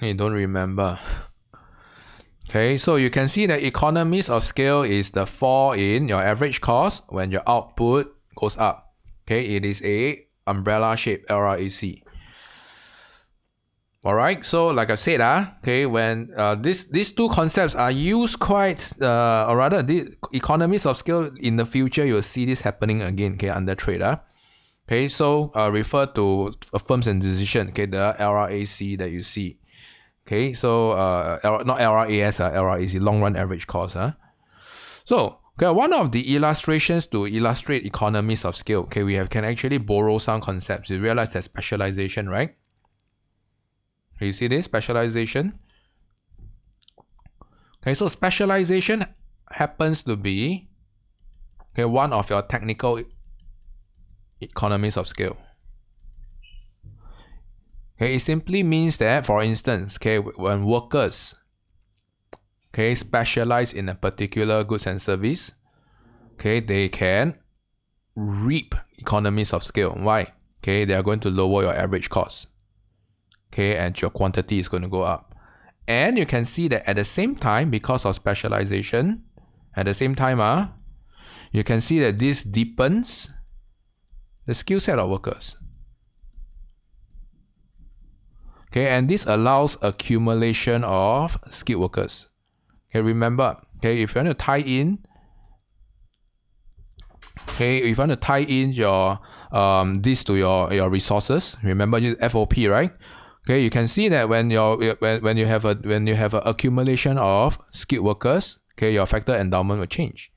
Hey, don't remember. Okay, so you can see that economies of scale is the fall in your average cost when your output goes up. Okay, it is a umbrella shape, LRAC. Alright, so like I've said, okay, when these two concepts are used quite, or rather, the economies of scale in the future, you'll see this happening again, okay, under trade. Okay, so refer to firms and decision, okay, the LRAC that you see. Okay, so not LRAS, LRAC, long run average cost. So, okay, one of the illustrations to illustrate economies of scale, okay, we can actually borrow some concepts. You realize that specialization, right? You see this specialization? Okay, so specialization happens to be, okay, one of your technical economies of scale. Okay, it simply means that, for instance, okay, when workers, okay, specialize in a particular goods and service, okay, they can reap economies of scale. Why? Okay, they are going to lower your average cost. Okay, and your quantity is going to go up. And you can see that at the same time, because of specialization, at the same time, you can see that this deepens the skill set of workers. Okay, and this allows accumulation of skilled workers. Okay, remember, okay, if you want to tie in, okay, if you want to tie in your this to your resources, remember just FOP, right? Okay, you can see that when you have an accumulation of skilled workers, okay, your factor endowment will change,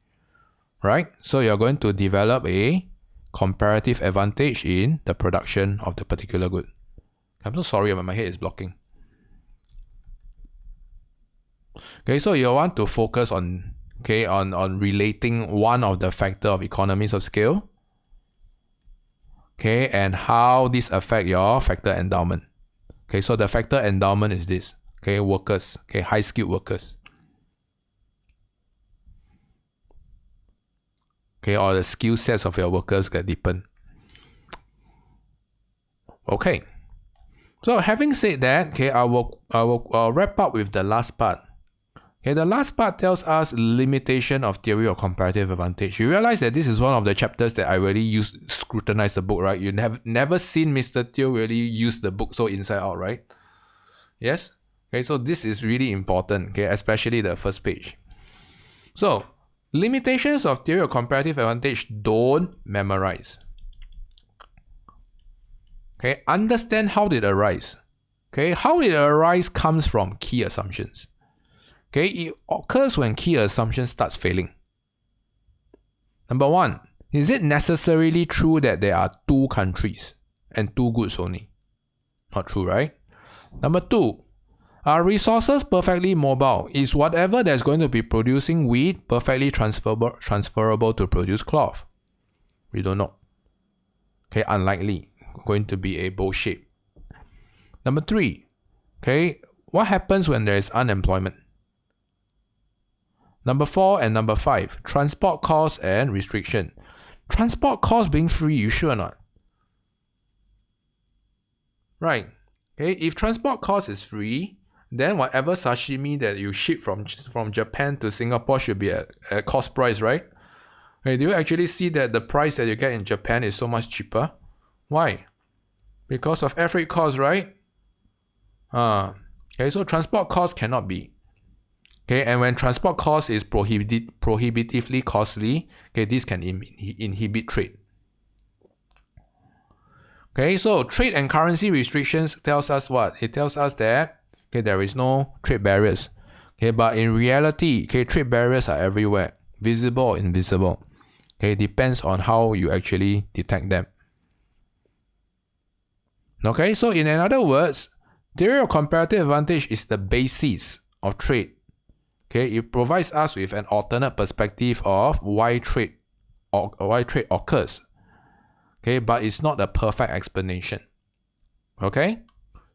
right? So you're going to develop a comparative advantage in the production of the particular good. I'm so sorry, but my head is blocking. Okay, so you want to focus on, okay, on relating one of the factor of economies of scale, okay, and how this affect your factor endowment. Okay, so the factor endowment is this, okay, workers, okay, high skilled workers. Okay, or the skill sets of your workers get deepened. Okay. So having said that, okay, I will wrap up with the last part. Okay, the last part tells us limitation of theory of comparative advantage. You realize that this is one of the chapters that I really scrutinize the book, right? You never seen Mr. Teo really use the book so inside out, right? Yes? Okay, so this is really important, okay, especially the first page. So, limitations of theory of comparative advantage, don't memorize. Okay, understand how did it arise. Okay, how did it arise comes from key assumptions. Okay, it occurs when key assumption starts failing. Number one, is it necessarily true that there are two countries and two goods only? Not true, right? Number two, are resources perfectly mobile? Is whatever that's going to be producing wheat perfectly transferable to produce cloth? We don't know. Okay, unlikely. Going to be a bowl shape. Number three, okay, what happens when there is unemployment? Number four and number five, transport costs and restriction. Transport costs being free, you sure or not? Right. Okay, if transport cost is free, then whatever sashimi that you ship from Japan to Singapore should be at cost price, right? Okay, do you actually see that the price that you get in Japan is so much cheaper? Why? Because of air freight cost, right? Okay, so transport cost cannot be. Okay, and when transport cost is prohibitively costly, okay, this can inhibit trade. Okay, so trade and currency restrictions tells us what? It tells us that there is no trade barriers. Okay, but in reality, trade barriers are everywhere, visible or invisible. Okay, depends on how you actually detect them. Okay, so in other words, theory of comparative advantage is the basis of trade. Okay, it provides us with an alternate perspective of why trade occurs. Okay, but it's not a perfect explanation. Okay,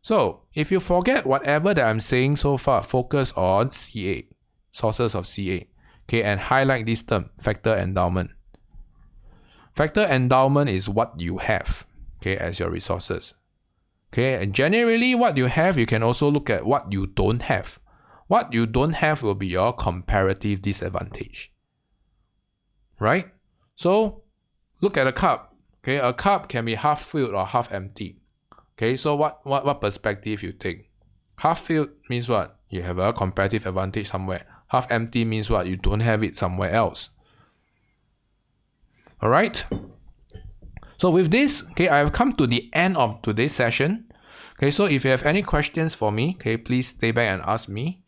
so if you forget whatever that I'm saying so far, focus on CA, sources of CA. Okay, and highlight this term, factor endowment. Factor endowment is what you have, okay, as your resources. Okay, and generally what you have, you can also look at what you don't have. What you don't have will be your comparative disadvantage. Right? So look at a cup. Okay, a cup can be half filled or half empty. Okay, so what perspective you take? Half filled means what? You have a comparative advantage somewhere. Half empty means what? You don't have it somewhere else. Alright? So with this, okay, I have come to the end of today's session. Okay, so if you have any questions for me, okay, please stay back and ask me.